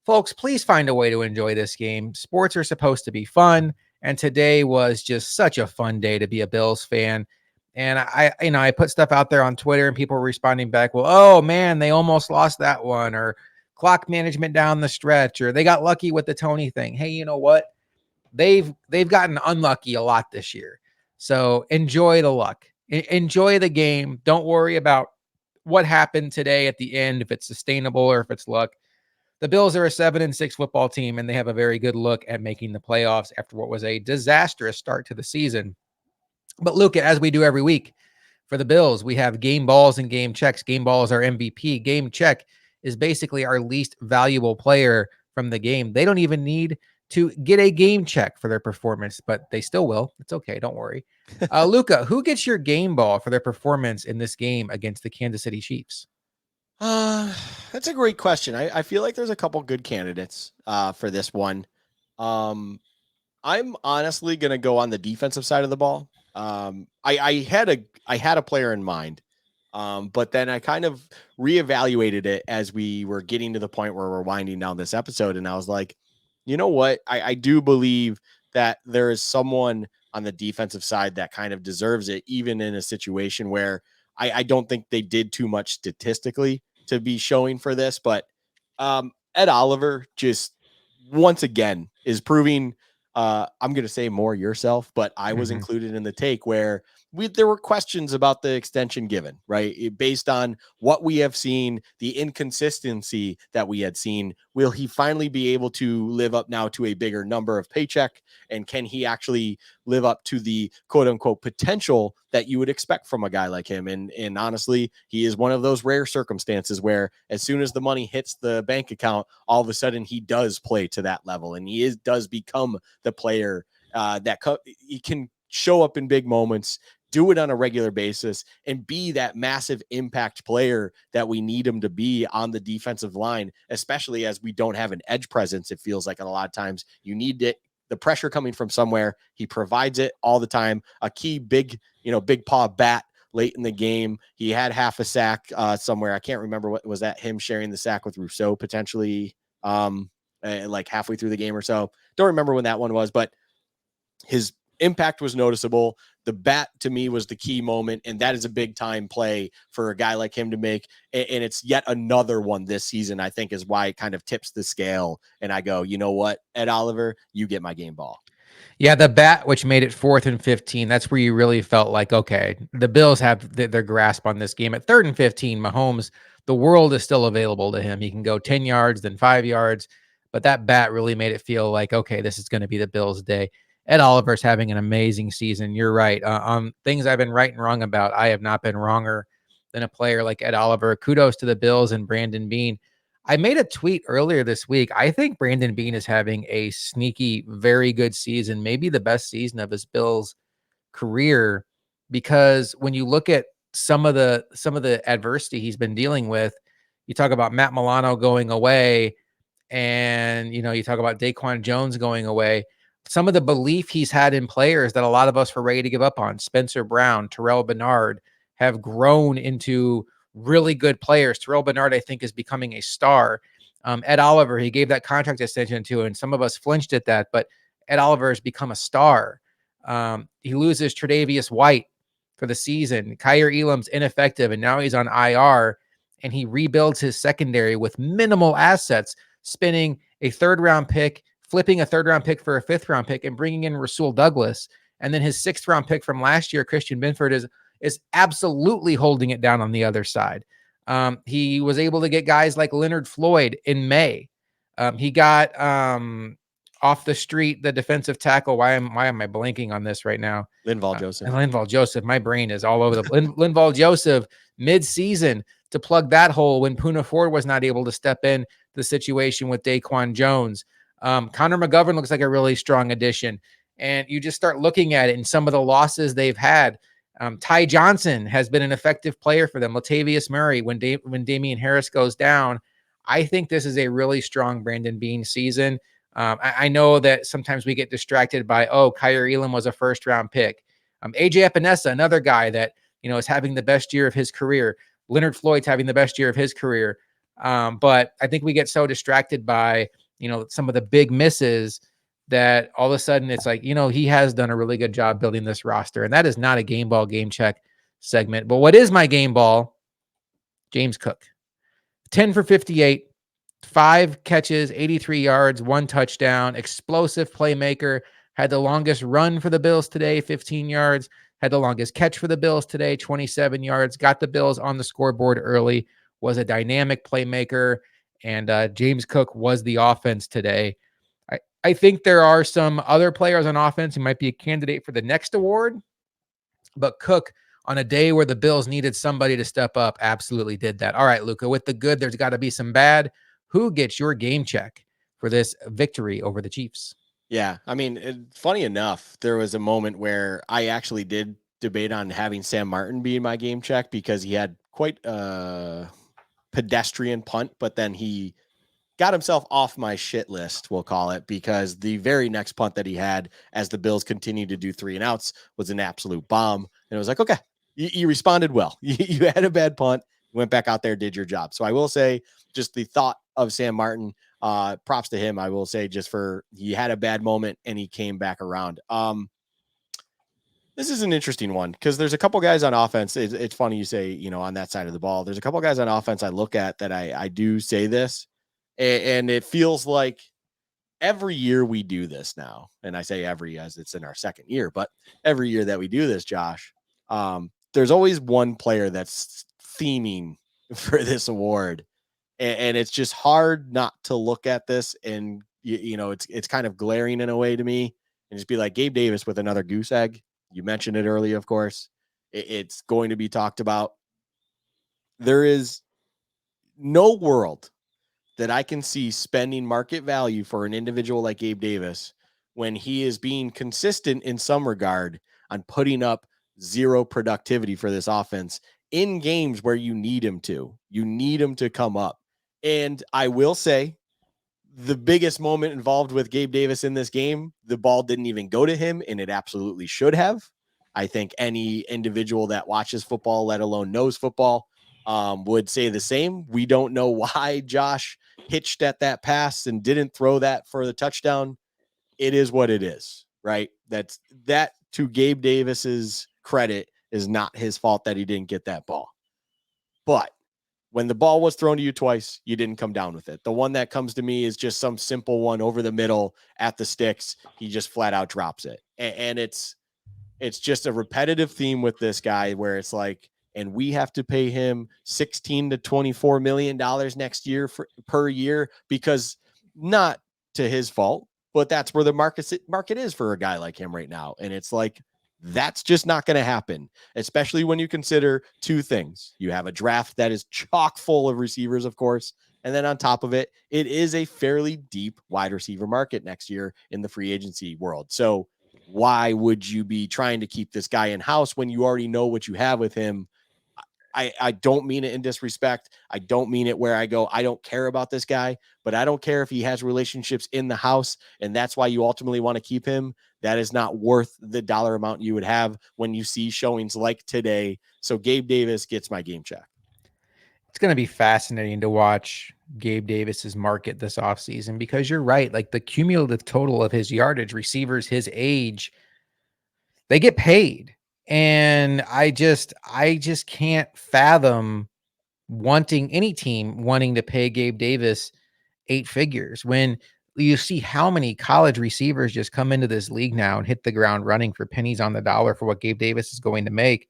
folks, please find a way to enjoy this game. Sports are supposed to be fun, and today was just such a fun day to be a Bills fan. And I put stuff out there on Twitter, and people were responding back, well, oh man, they almost lost that one, or clock management down the stretch, or they got lucky with the Tony thing. Hey, you know what? They've gotten unlucky a lot this year. So enjoy the luck. Enjoy the game. Don't worry about what happened today at the end, if it's sustainable or if it's luck. The Bills are a 7-6 football team, and they have a very good look at making the playoffs after what was a disastrous start to the season. But Luke, as we do every week for the Bills, we have game balls and game checks. Game ball is our MVP. Game check is basically our least valuable player from the game. They don't even need to get a game check for their performance, but they still will. It's okay. Don't worry. Luca, who gets your game ball for their performance in this game against the Kansas City Chiefs? That's a great question. I feel like there's a couple good candidates for this one. I'm honestly gonna go on the defensive side of the ball. I had a player in mind, but then I kind of reevaluated it as we were getting to the point where we're winding down this episode, and I was like, you know what? I do believe that there is someone on the defensive side that kind of deserves it, even in a situation where I don't think they did too much statistically to be showing for this. But Ed Oliver just once again is proving, I'm going to say more yourself, but I was included in the take where there were questions about the extension given, right? Based on what we have seen, the inconsistency that we had seen. Will he finally be able to live up now to a bigger number of paycheck? And can he actually live up to the quote unquote potential that you would expect from a guy like him? And honestly, he is one of those rare circumstances where as soon as the money hits the bank account, all of a sudden he does play to that level, and does become the player he can show up in big moments, do it on a regular basis, and be that massive impact player that we need him to be on the defensive line, especially as we don't have an edge presence. It feels like a lot of times you need it, the pressure coming from somewhere. He provides it all the time. A key big paw bat late in the game. He had half a sack somewhere. I can't remember what was that, him sharing the sack with Rousseau potentially like halfway through the game or so. Don't remember when that one was, but his impact was noticeable. The bat to me was the key moment, and that is a big time play for a guy like him to make. And it's yet another one this season, I think, is why it kind of tips the scale. And I go, you know what, Ed Oliver, you get my game ball. Yeah, the bat, which made it 4th and 15, that's where you really felt like, okay, the Bills have their grasp on this game. At 3rd and 15, Mahomes, the world is still available to him. He can go 10 yards, then 5 yards. But that bat really made it feel like, okay, this is going to be the Bills' day. Ed Oliver's having an amazing season. You're right. On things I've been right and wrong about, I have not been wronger than a player like Ed Oliver. Kudos to the Bills and Brandon Beane. I made a tweet earlier this week. I think Brandon Beane is having a sneaky, very good season, maybe the best season of his Bills career, because when you look at some of the adversity he's been dealing with, you talk about Matt Milano going away, and you talk about Daquan Jones going away. Some of the belief he's had in players that a lot of us were ready to give up on, Spencer Brown, Terrell Bernard, have grown into really good players. Terrell Bernard, I think, is becoming a star. Ed Oliver, he gave that contract extension to, and some of us flinched at that, but Ed Oliver has become a star. He loses Tre'Davious White for the season. Kyer Elam's ineffective, and now he's on IR, and he rebuilds his secondary with minimal assets, spending a 3rd-round pick, flipping a 3rd-round pick for a 5th-round pick, and bringing in Rasul Douglas. And then his 6th-round pick from last year, Christian Benford, is absolutely holding it down on the other side. He was able to get guys like Leonard Floyd in May. He got off the street the defensive tackle. Why am I blanking on this right now? Linval Joseph. Linval Joseph. My brain is all over the Linval Joseph mid-season to plug that hole when Poona Ford was not able to step in the situation with Daquan Jones. Connor McGovern looks like a really strong addition. And you just start looking at it and some of the losses they've had. Ty Johnson has been an effective player for them. Latavius Murray, when Damian Harris goes down, I think this is a really strong Brandon Beane season. I know that sometimes we get distracted by, Kyer Elam was a 1st-round pick. AJ Epinesa, another guy that, is having the best year of his career. Leonard Floyd's having the best year of his career. But I think we get so distracted by, some of the big misses that all of a sudden it's like, he has done a really good job building this roster. And that is not a game ball game check segment. But what is my game ball? James Cook. 10 for 58, 5 catches, 83 yards, 1 touchdown, explosive playmaker, had the longest run for the Bills today, 15 yards, had the longest catch for the Bills today, 27 yards, got the Bills on the scoreboard early, was a dynamic playmaker, and James Cook was the offense today. I think there are some other players on offense who might be a candidate for the next award, but Cook, on a day where the Bills needed somebody to step up, absolutely did that. All right, Luka, with the good, there's got to be some bad. Who gets your game check for this victory over the Chiefs? Yeah, I mean, funny enough, there was a moment where I actually did debate on having Sam Martin be my game check because he had quite a pedestrian punt, but then he got himself off my shit list, we'll call it, because the very next punt that he had as the Bills continued to do 3 and outs was an absolute bomb. And it was like, okay, you responded well. You had a bad punt, went back out there, did your job. So I will say just the thought of Sam Martin, props to him. I will say just for, he had a bad moment and he came back around. This is an interesting one because there's a couple guys on offense. It's funny you say, on that side of the ball, there's a couple guys on offense I look at that I do say this, and it feels like every year we do this now. And I say every as it's in our 2nd year, but every year that we do this, Josh, There's always one player that's theming for this award, and it's just hard not to look at this and it's kind of glaring in a way to me, and just be like Gabe Davis with another goose egg. You mentioned it earlier, of course. It's going to be talked about. There is no world that I can see spending market value for an individual like Gabe Davis when he is being consistent in some regard on putting up zero productivity for this offense in games where you need him to. You need him to come up. And I will say, the biggest moment involved with Gabe Davis in this game, the ball didn't even go to him, and it absolutely should have. I think any individual that watches football, let alone knows football, would say the same. We don't know why Josh hitched at that pass and didn't throw that for the touchdown. It is what it is, right? That to Gabe Davis's credit is not his fault that he didn't get that ball. But when the ball was thrown to you twice, you didn't come down with it. The one that comes to me is just some simple one over the middle at the sticks. He just flat out drops it. And it's just a repetitive theme with this guy where it's like, and we have to pay him $16 to $24 million next year per year, because not to his fault, but that's where the market is for a guy like him right now. And it's like, that's just not going to happen, especially when you consider two things. You have a draft that is chock full of receivers, of course. And then on top of it, it is a fairly deep wide receiver market next year in the free agency world. So why would you be trying to keep this guy in house when you already know what you have with him? I don't mean it in disrespect. I don't mean it where I go, I don't care about this guy, but I don't care if he has relationships in the house, and that's why you ultimately want to keep him. That is not worth the dollar amount you would have when you see showings like today. So Gabe Davis gets my game check. It's going to be fascinating to watch Gabe Davis's market this offseason, because you're right. Like, the cumulative total of his yardage, receivers his age, they get paid. And I just can't fathom any team wanting to pay Gabe Davis 8 figures when you see how many college receivers just come into this league now and hit the ground running for pennies on the dollar for what Gabe Davis is going to make.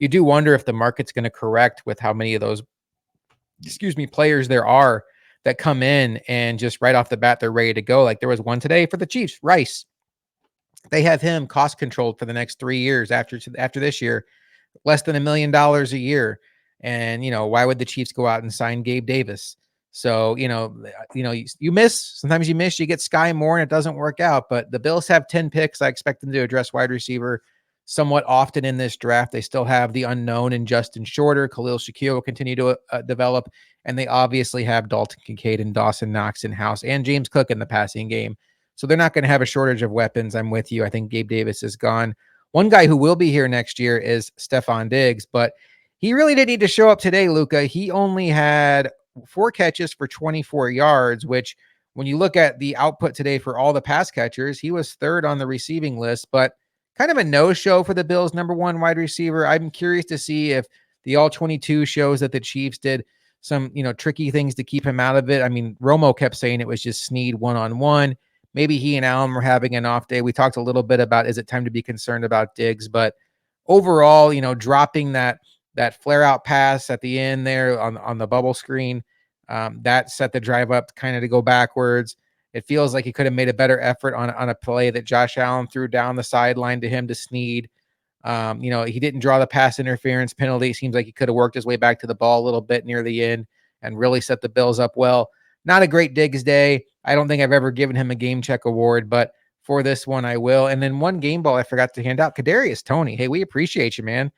You do wonder if the market's going to correct with how many of those, players there are that come in and just right off the bat, they're ready to go. Like, there was one today for the Chiefs, Rice. They have him cost controlled for the next 3 years after this year, less than $1 million a year. And, why would the Chiefs go out and sign Gabe Davis? So, you miss. Sometimes you miss. You get Sky Moore and it doesn't work out. But the Bills have 10 picks. I expect them to address wide receiver somewhat often in this draft. They still have the unknown in Justin Shorter. Khalil Shakir will continue to develop. And they obviously have Dalton Kincaid and Dawson Knox in house, and James Cook in the passing game. So they're not going to have a shortage of weapons. I'm with you. I think Gabe Davis is gone. One guy who will be here next year is Stephon Diggs, but he really didn't need to show up today, Luka. He only had 4 catches for 24 yards, which when you look at the output today for all the pass catchers, he was 3rd on the receiving list, but kind of a no-show for the Bills' number 1 wide receiver. I'm curious to see if the All-22 shows that the Chiefs did some, tricky things to keep him out of it. I mean, Romo kept saying it was just Snead one-on-one. Maybe he and Allen were having an off day. We talked a little bit about, is it time to be concerned about Diggs? But overall, dropping that flare out pass at the end there on the bubble screen, that set the drive up kind of to go backwards. It feels like he could have made a better effort on a play that Josh Allen threw down the sideline to him to Snead. He didn't draw the pass interference penalty. It seems like he could have worked his way back to the ball a little bit near the end and really set the Bills up well. Not a great Diggs day. I don't think I've ever given him a game check award, but for this one, I will. And then one game ball I forgot to hand out, Kadarius Toney. Hey, we appreciate you, man.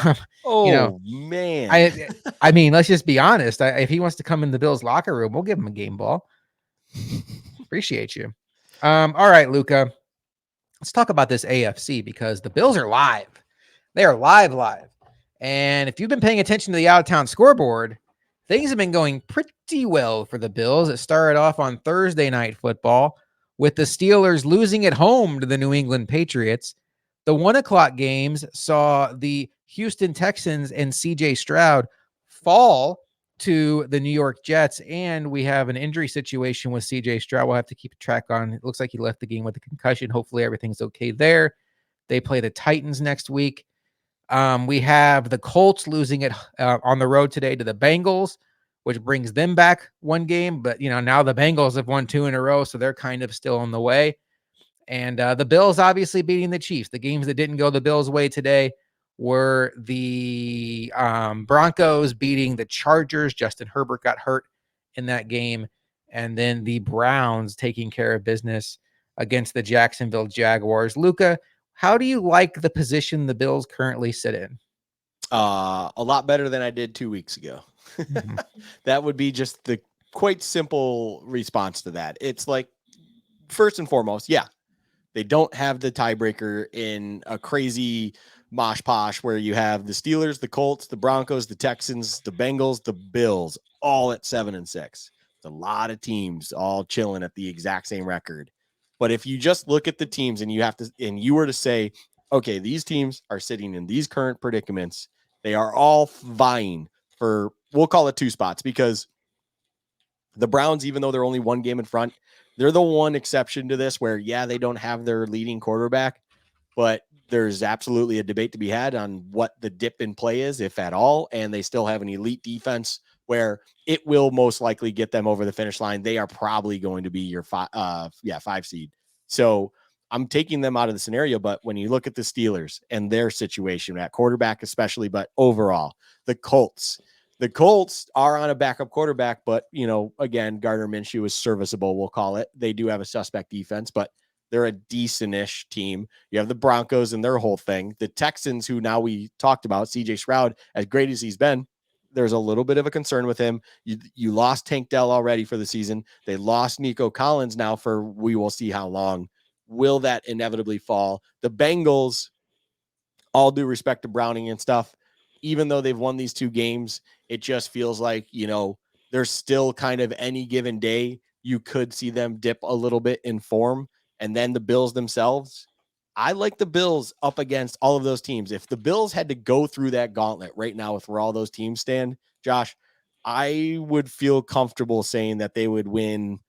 Um, you know, Man. I mean, let's just be honest. If he wants to come in the Bills locker room, we'll give him a game ball. Appreciate you. All right, Luka. Let's talk about this AFC, because the Bills are live. They are live. And if you've been paying attention to the out-of-town scoreboard, things have been going pretty well for the Bills. It started off on Thursday Night Football with the Steelers losing at home to the New England Patriots. The 1:00 games saw the Houston Texans and CJ Stroud fall to the New York Jets, and we have an injury situation with CJ Stroud. We'll have to keep track on. It looks like he left the game with a concussion. Hopefully everything's okay there. They play the Titans next week. We have the Colts losing it on the road today to the Bengals, which brings them back one game. But, now the Bengals have won 2 in a row, so they're kind of still on the way. And the Bills obviously beating the Chiefs. The games that didn't go the Bills' way today were the Broncos beating the Chargers. Justin Herbert got hurt in that game. And then the Browns taking care of business against the Jacksonville Jaguars. Luka, how do you like the position the Bills currently sit in? A lot better than I did 2 weeks ago. Mhm. That would be just the quite simple response to that. It's like, first and foremost, yeah, they don't have the tiebreaker in a crazy mosh posh where you have the Steelers, the Colts, the Broncos, the Texans, the Bengals, the Bills, all at 7-6. It's a lot of teams all chilling at the exact same record. But if you just look at the teams and you were to say, okay, these teams are sitting in these current predicaments, they are all vying for, we'll call it 2 spots, because the Browns, even though they're only 1 game in front, they're the one exception to this where, yeah, they don't have their leading quarterback, but there's absolutely a debate to be had on what the dip in play is, if at all. And they still have an elite defense where it will most likely get them over the finish line. They are probably going to be your 5 seed. So I'm taking them out of the scenario. But when you look at the Steelers and their situation at quarterback, especially, but overall, the Colts are on a backup quarterback, but again, Gardner Minshew is serviceable. We'll call it. They do have a suspect defense, but they're a decent-ish team. You have the Broncos and their whole thing. The Texans, who now we talked about, CJ Stroud, as great as he's been, there's a little bit of a concern with him. You lost Tank Dell already for the season. They lost Nico Collins now for we will see how long. Will that inevitably fall? The Bengals, all due respect to Browning and stuff, even though they've won these 2 games, it just feels like, there's still kind of any given day you could see them dip a little bit in form. And then the Bills themselves, I like the Bills up against all of those teams. If the Bills had to go through that gauntlet right now with where all those teams stand, Josh, I would feel comfortable saying that they would win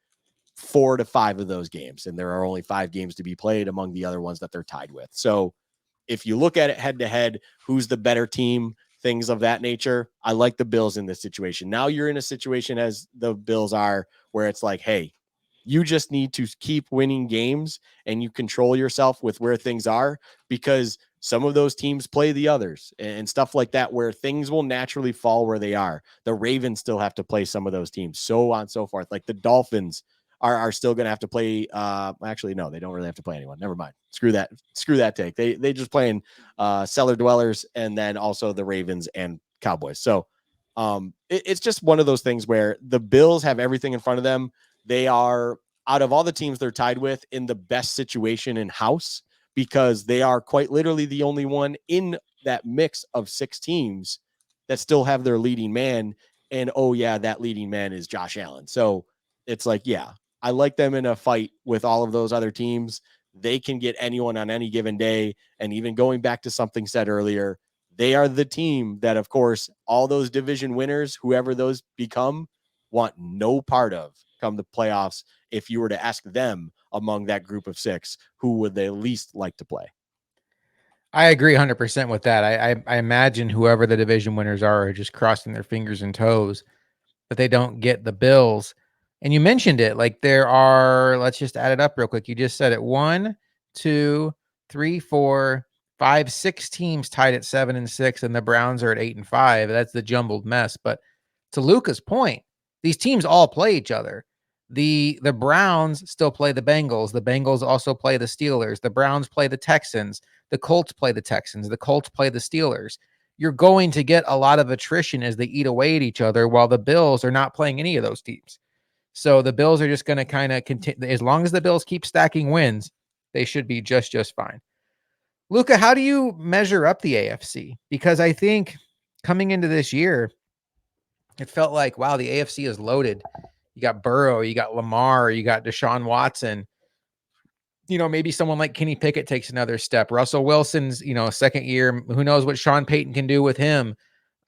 4 to 5 of those games. And there are only 5 games to be played among the other ones that they're tied with. So if you look at it head to head, who's the better team, things of that nature, I like the Bills in this situation. Now you're in a situation as the Bills are where it's like, hey, you just need to keep winning games and you control yourself with where things are, because some of those teams play the others and stuff like that, where things will naturally fall where they are. The Ravens still have to play some of those teams, so on and so forth. Like the Dolphins are still going to have to play. Actually, no, they don't really have to play anyone. Never mind. Screw that take. They just playing cellar dwellers and then also the Ravens and Cowboys. So it's just one of those things where the Bills have everything in front of them. They are, out of all the teams they're tied with, in the best situation in house, because they are quite literally the only one in that mix of 6 teams that still have their leading man. And oh yeah, that leading man is Josh Allen. So it's like, yeah, I like them in a fight with all of those other teams. They can get anyone on any given day. And even going back to something said earlier, they are the team that, of course, all those division winners, whoever those become, want no part of come the playoffs. If you were to ask them among that group of 6, who would they least like to play? I agree 100% with that. I imagine whoever the division winners are just crossing their fingers and toes but they don't get the Bills. And you mentioned it, like there are, let's just add it up real quick. You just said it: 1, 2, 3, 4, 5, 6 teams tied at 7-6, and the Browns are at 8-5. That's the jumbled mess. But to Luka's point, these teams all play each other. The Browns still play the Bengals. The Bengals also play the Steelers. The Browns play the Texans. The Colts play the Texans. The Colts play the Steelers. You're going to get a lot of attrition as they eat away at each other, while the Bills are not playing any of those teams. So the Bills are just going to kind of continue. As long as the Bills keep stacking wins, they should be just fine. Luka, how do you measure up the AFC? Because I think coming into this year, it felt like, wow, the AFC is loaded. You got Burrow, you got Lamar, you got Deshaun Watson. Maybe someone like Kenny Pickett takes another step. Russell Wilson's, second year. Who knows what Sean Payton can do with him?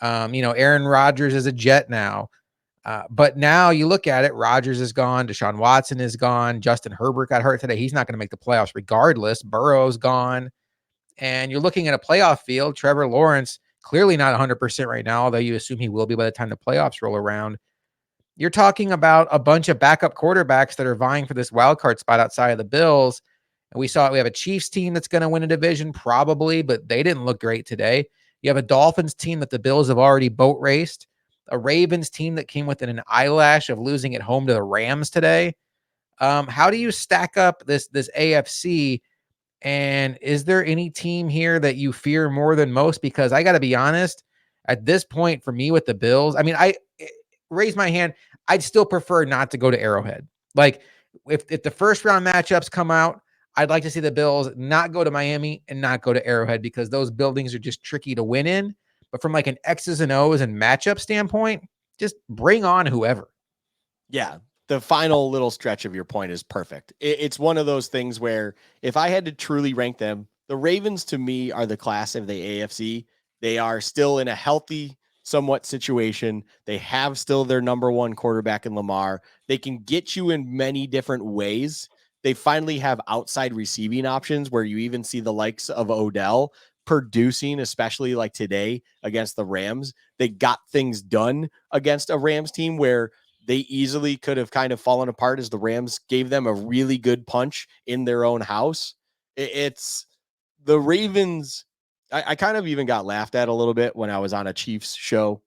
Aaron Rodgers is a Jet now. But now you look at it, Rodgers is gone. Deshaun Watson is gone. Justin Herbert got hurt today. He's not going to make the playoffs regardless. Burrow's gone. And you're looking at a playoff field. Trevor Lawrence, clearly not 100% right now, although you assume he will be by the time the playoffs roll around. You're talking about a bunch of backup quarterbacks that are vying for this wild card spot outside of the Bills. And we have a Chiefs team that's going to win a division probably, but they didn't look great today. You have a Dolphins team that the Bills have already boat raced, a Ravens team that came within an eyelash of losing at home to the Rams today. How do you stack up this AFC? And is there any team here that you fear more than most? Because I got to be honest, at this point, for me with the Bills, I mean, I raise my hand. I'd still prefer not to go to Arrowhead. Like, if the first round matchups come out, I'd like to see the Bills not go to Miami and not go to Arrowhead because those buildings are just tricky to win in. But from like an X's and O's and matchup standpoint, just bring on whoever. Yeah, the final little stretch of your point is perfect. It's one of those things where if I had to truly rank them, the Ravens to me are the class of the AFC. They are still in a healthy, somewhat situation. They have still their number one quarterback in Lamar. They can get you in many different ways. They finally have outside receiving options where you even see the likes of Odell producing, especially like today against the Rams. They got things done against a Rams team where they easily could have kind of fallen apart as the Rams gave them a really good punch in their own house. It's the Ravens. I kind of even got laughed at a little bit when I was on a Chiefs show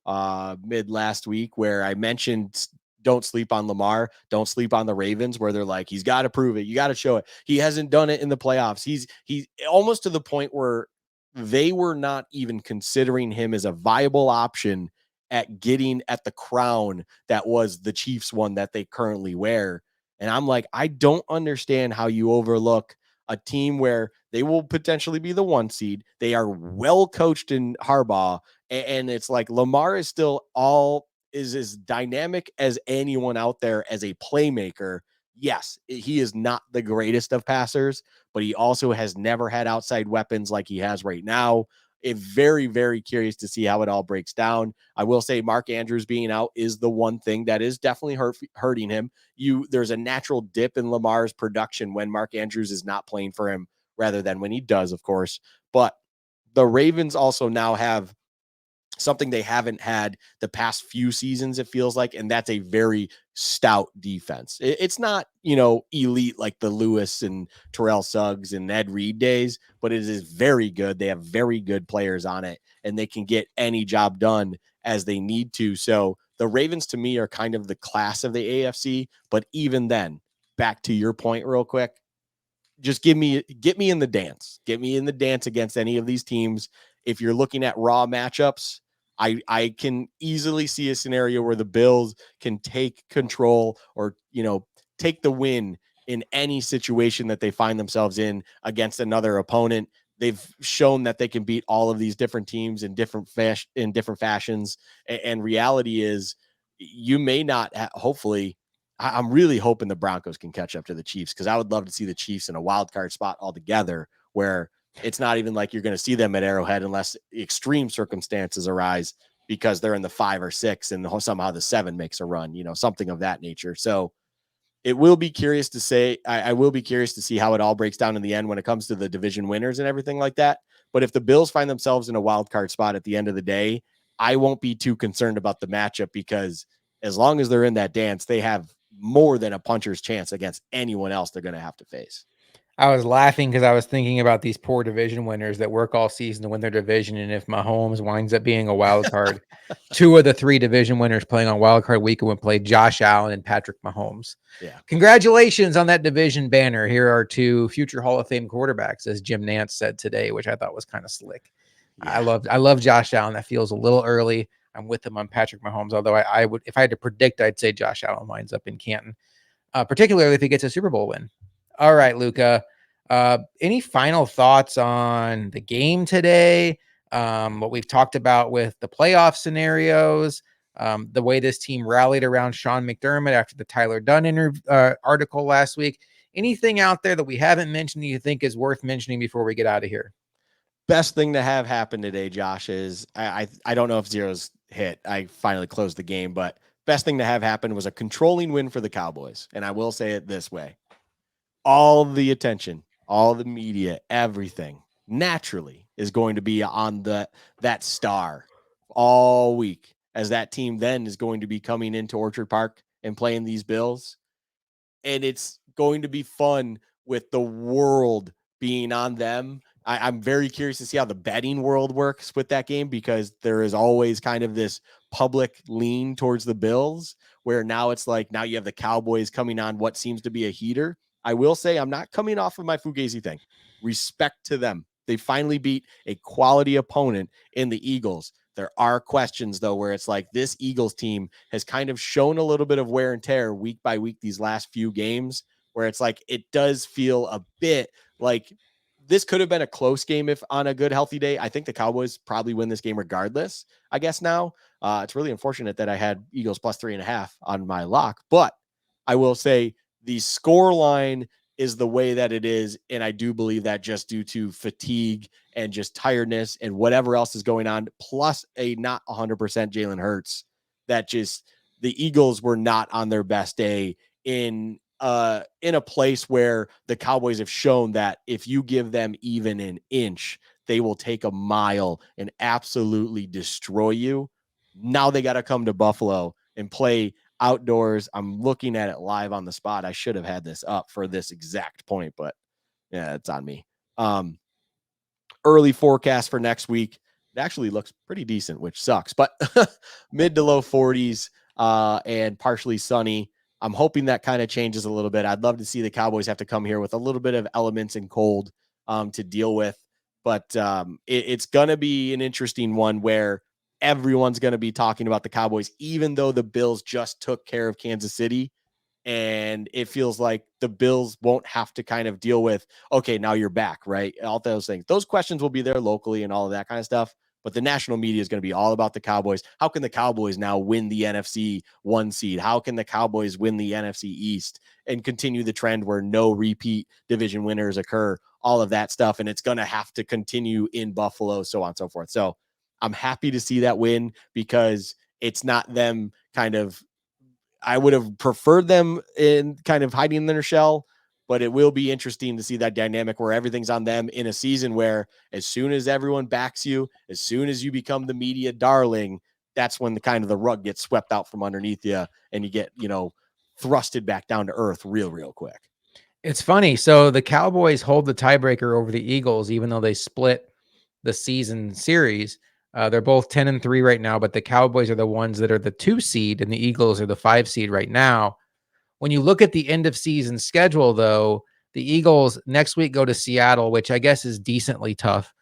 mid last week where I mentioned don't sleep on Lamar, don't sleep on the Ravens, where they're like, he's got to prove it. You got to show it. He hasn't done it in the playoffs. He's almost to the point where they were not even considering him as a viable option at getting at the crown that was the Chiefs one that they currently wear. And I'm like, I don't understand how you overlook a team where they will potentially be the one seed. They are well coached in Harbaugh. And it's like Lamar is still all is as dynamic as anyone out there as a playmaker. Yes, he is not the greatest of passers, but he also has never had outside weapons like he has right now. Very, very curious to see how it all breaks down. I will say Mark Andrews being out is the one thing that is definitely hurting him. There's a natural dip in Lamar's production when Mark Andrews is not playing for him rather than when he does, of course. But the Ravens also now have something they haven't had the past few seasons, it feels like, and that's a very stout defense. It's not, elite like the Lewis and Terrell Suggs and Ed Reed days, but it is very good. They have very good players on it, and they can get any job done as they need to. So the Ravens to me are kind of the class of the AFC, but even then, back to your point real quick, just get me in the dance. Get me in the dance against any of these teams. If you're looking at raw matchups, I can easily see a scenario where the Bills can take control or, take the win in any situation that they find themselves in against another opponent. They've shown that they can beat all of these different teams in different fashions. And reality is you may not hopefully I'm really hoping the Broncos can catch up to the Chiefs because I would love to see the Chiefs in a wild card spot altogether where it's not even like you're going to see them at Arrowhead unless extreme circumstances arise because they're in the 5 or 6 and somehow the 7 makes a run, something of that nature. So it will be curious to say, I will be curious to see how it all breaks down in the end when it comes to the division winners and everything like that. But if the Bills find themselves in a wild card spot at the end of the day, I won't be too concerned about the matchup because as long as they're in that dance, they have more than a puncher's chance against anyone else they're going to have to face. I was laughing because I was thinking about these poor division winners that work all season to win their division. And if Mahomes winds up being a wild card, 2 of the 3 division winners playing on wild card weekend would play Josh Allen and Patrick Mahomes. Yeah. Congratulations on that division banner. Here are 2 future Hall of Fame quarterbacks, as Jim Nantz said today, which I thought was kind of slick. Yeah. I love Josh Allen. That feels a little early. I'm with him on Patrick Mahomes, although I would, if I had to predict, I'd say Josh Allen winds up in Canton, particularly if he gets a Super Bowl win. All right, Luca. Any final thoughts on the game today? What we've talked about with the playoff scenarios, the way this team rallied around Sean McDermott after the Tyler Dunn article last week. Anything out there that we haven't mentioned that you think is worth mentioning before we get out of here? Best thing to have happen today, Josh, is I don't know if zeros hit. I finally closed the game, but best thing to have happen was a controlling win for the Cowboys. And I will say it this way: all the attention, all the media, everything naturally is going to be on that star all week, as that team then is going to be coming into Orchard Park and playing these Bills. And it's going to be fun with the world being on them. I'm very curious to see how the betting world works with that game, because there is always kind of this public lean towards the Bills, where now it's like, now you have the Cowboys coming on what seems to be a heater. I will say, I'm not coming off of my Fugazi thing. Respect to them. They finally beat a quality opponent in the Eagles. There are questions, though, where it's like, this Eagles team has kind of shown a little bit of wear and tear week by week these last few games, where it's like, it does feel a bit like this could have been a close game if on a good, healthy day. I think the Cowboys probably win this game regardless, I guess now. It's really unfortunate that I had Eagles plus 3.5 on my lock, but I will say the score line is the way that it is. And I do believe that just due to fatigue and just tiredness and whatever else is going on, plus a not 100% Jalen Hurts, that just the Eagles were not on their best day in a place where the Cowboys have shown that if you give them even an inch, they will take a mile and absolutely destroy you. Now they got to come to Buffalo and play outdoors. I'm looking at it live on the spot. I should have had this up for this exact point, but yeah, it's on me. Early forecast for next week, it actually looks pretty decent, which sucks, but mid to low 40s and partially sunny. I'm hoping that kind of changes a little bit. I'd love to see the Cowboys have to come here with a little bit of elements and cold to deal with, but it's going to be an interesting one where everyone's going to be talking about the Cowboys, even though the Bills just took care of Kansas City. And it feels like the Bills won't have to kind of deal with, okay, now you're back, right? All those things. Those questions will be there locally and all of that kind of stuff. But the national media is going to be all about the Cowboys. How can the Cowboys now win the NFC 1 seed? How can the Cowboys win the NFC East and continue the trend where no repeat division winners occur? All of that stuff. And it's going to have to continue in Buffalo, so on and so forth. So I'm happy to see that win, because it's not them kind of, I would have preferred them in kind of hiding in their shell, but it will be interesting to see that dynamic where everything's on them in a season where, as soon as everyone backs you, as soon as you become the media darling, that's when the kind of the rug gets swept out from underneath you and you get, thrusted back down to earth real quick. It's funny. So the Cowboys hold the tiebreaker over the Eagles, even though they split the season series. They're both 10-3 right now, but the Cowboys are the ones that are the 2 seed and the Eagles are the 5 seed right now. When you look at the end of season schedule, though, the Eagles next week go to Seattle, which I guess is decently tough.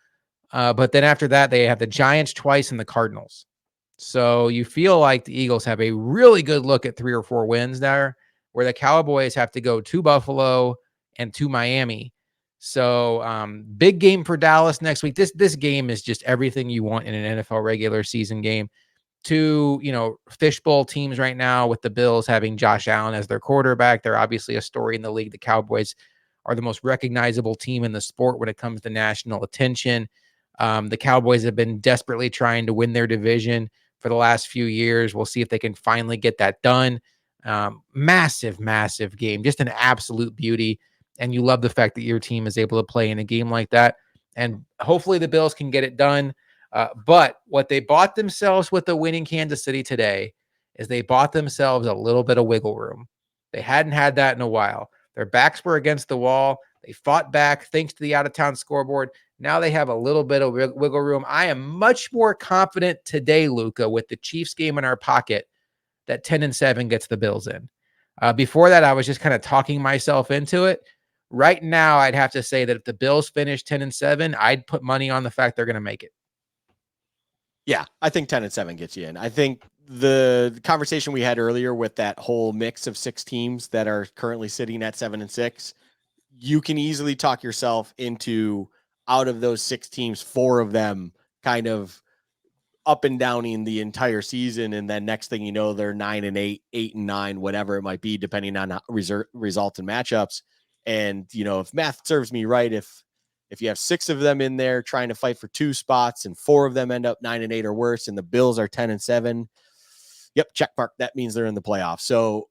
But then after that, they have the Giants twice and the Cardinals. So you feel like the Eagles have a really good look at 3 or 4 wins there, where the Cowboys have to go to Buffalo and to Miami. So big game for Dallas next week. This game is just everything you want in an NFL regular season game. Two, fishbowl teams right now, with the Bills having Josh Allen as their quarterback. They're obviously a story in the league. The Cowboys are the most recognizable team in the sport when it comes to national attention. The Cowboys have been desperately trying to win their division for the last few years. We'll see if they can finally get that done. Massive game, just an absolute beauty. And you love the fact that your team is able to play in a game like that. And hopefully the Bills can get it done. But what they bought themselves with the winning Kansas City today is they bought themselves a little bit of wiggle room. They hadn't had that in a while. Their backs were against the wall. They fought back thanks to the out-of-town scoreboard. Now they have a little bit of wiggle room. I am much more confident today, Luka, with the Chiefs game in our pocket, that 10-7 gets the Bills in. Before that, I was just kind of talking myself into it. Right now, I'd have to say that if the Bills finish 10-7, I'd put money on the fact they're going to make it. Yeah, I think 10-7 gets you in. I think the conversation we had earlier with that whole mix of 6 teams that are currently sitting at 7-6, you can easily talk yourself into, out of those 6 teams, 4 of them kind of up and downing the entire season. And then next thing you know, they're 9-8, 8-9, whatever it might be, depending on results and matchups. And, if math serves me right, if you have 6 of them in there trying to fight for 2 spots and 4 of them end up 9-8 or worse, and the Bills are 10-7, yep, check mark. That means they're in the playoffs. So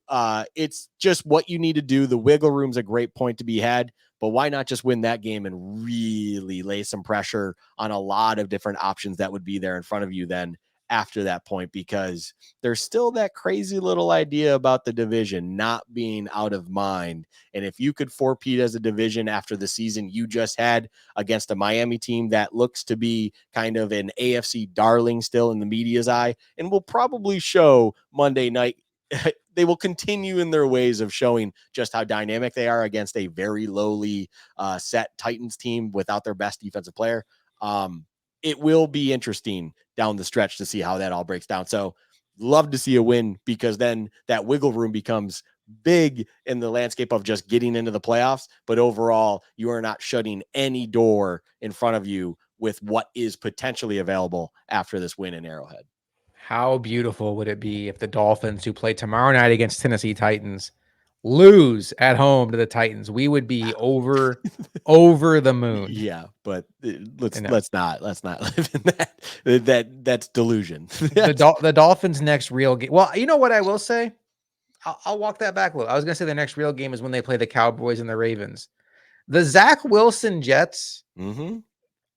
it's just what you need to do. The wiggle room's a great point to be had, but why not just win that game and really lay some pressure on a lot of different options that would be there in front of you then after that point, because there's still that crazy little idea about the division not being out of mind. And if you could four-peat as a division after the season you just had against a Miami team that looks to be kind of an AFC darling still in the media's eye, and will probably show Monday night, they will continue in their ways of showing just how dynamic they are against a very lowly set Titans team without their best defensive player. It will be interesting down the stretch to see how that all breaks down. So love to see a win, because then that wiggle room becomes big in the landscape of just getting into the playoffs. But overall, you are not shutting any door in front of you with what is potentially available after this win in Arrowhead. How beautiful would it be if the Dolphins, who play tomorrow night against Tennessee Titans, lose at home to the Titans? We would be over the moon. Yeah, but let's not live in that's delusion. The Dolphins' next real game. Well, you know what I will say? I'll walk that back a little. I was going to say the next real game is when they play the Cowboys and the Ravens. The Zach Wilson Jets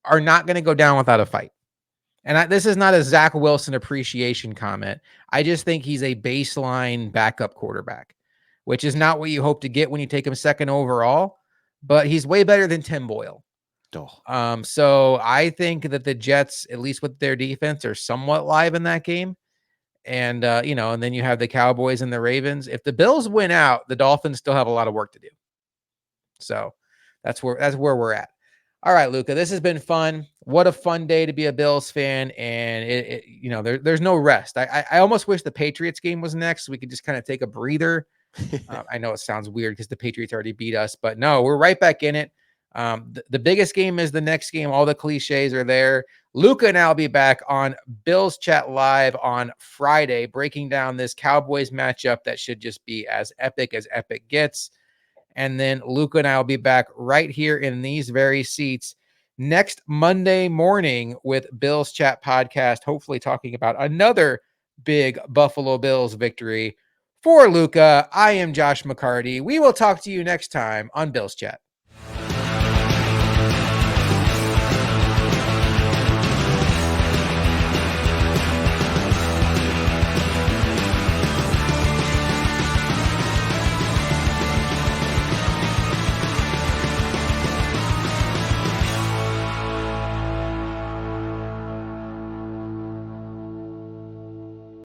are not going to go down without a fight. And this is not a Zach Wilson appreciation comment. I just think he's a baseline backup quarterback, which is not what you hope to get when you take him second overall, but he's way better than Tim Boyle. So I think that the Jets, at least with their defense, are somewhat live in that game. And, and then you have the Cowboys and the Ravens. If the Bills win out, the Dolphins still have a lot of work to do. So that's where we're at. All right, Luka, this has been fun. What a fun day to be a Bills fan. And there's no rest. I almost wish the Patriots game was next, so we could just kind of take a breather. I know it sounds weird because the Patriots already beat us, but no, we're right back in it. The biggest game is the next game. All the cliches are there. Luka and I'll be back on Bills Chat Live on Friday, breaking down this Cowboys matchup that should just be as epic gets. And then Luka and I will be back right here in these very seats next Monday morning with Bills Chat Podcast, hopefully talking about another big Buffalo Bills victory. For Luka, I am Josh McCarty. We will talk to you next time on Bills Chat.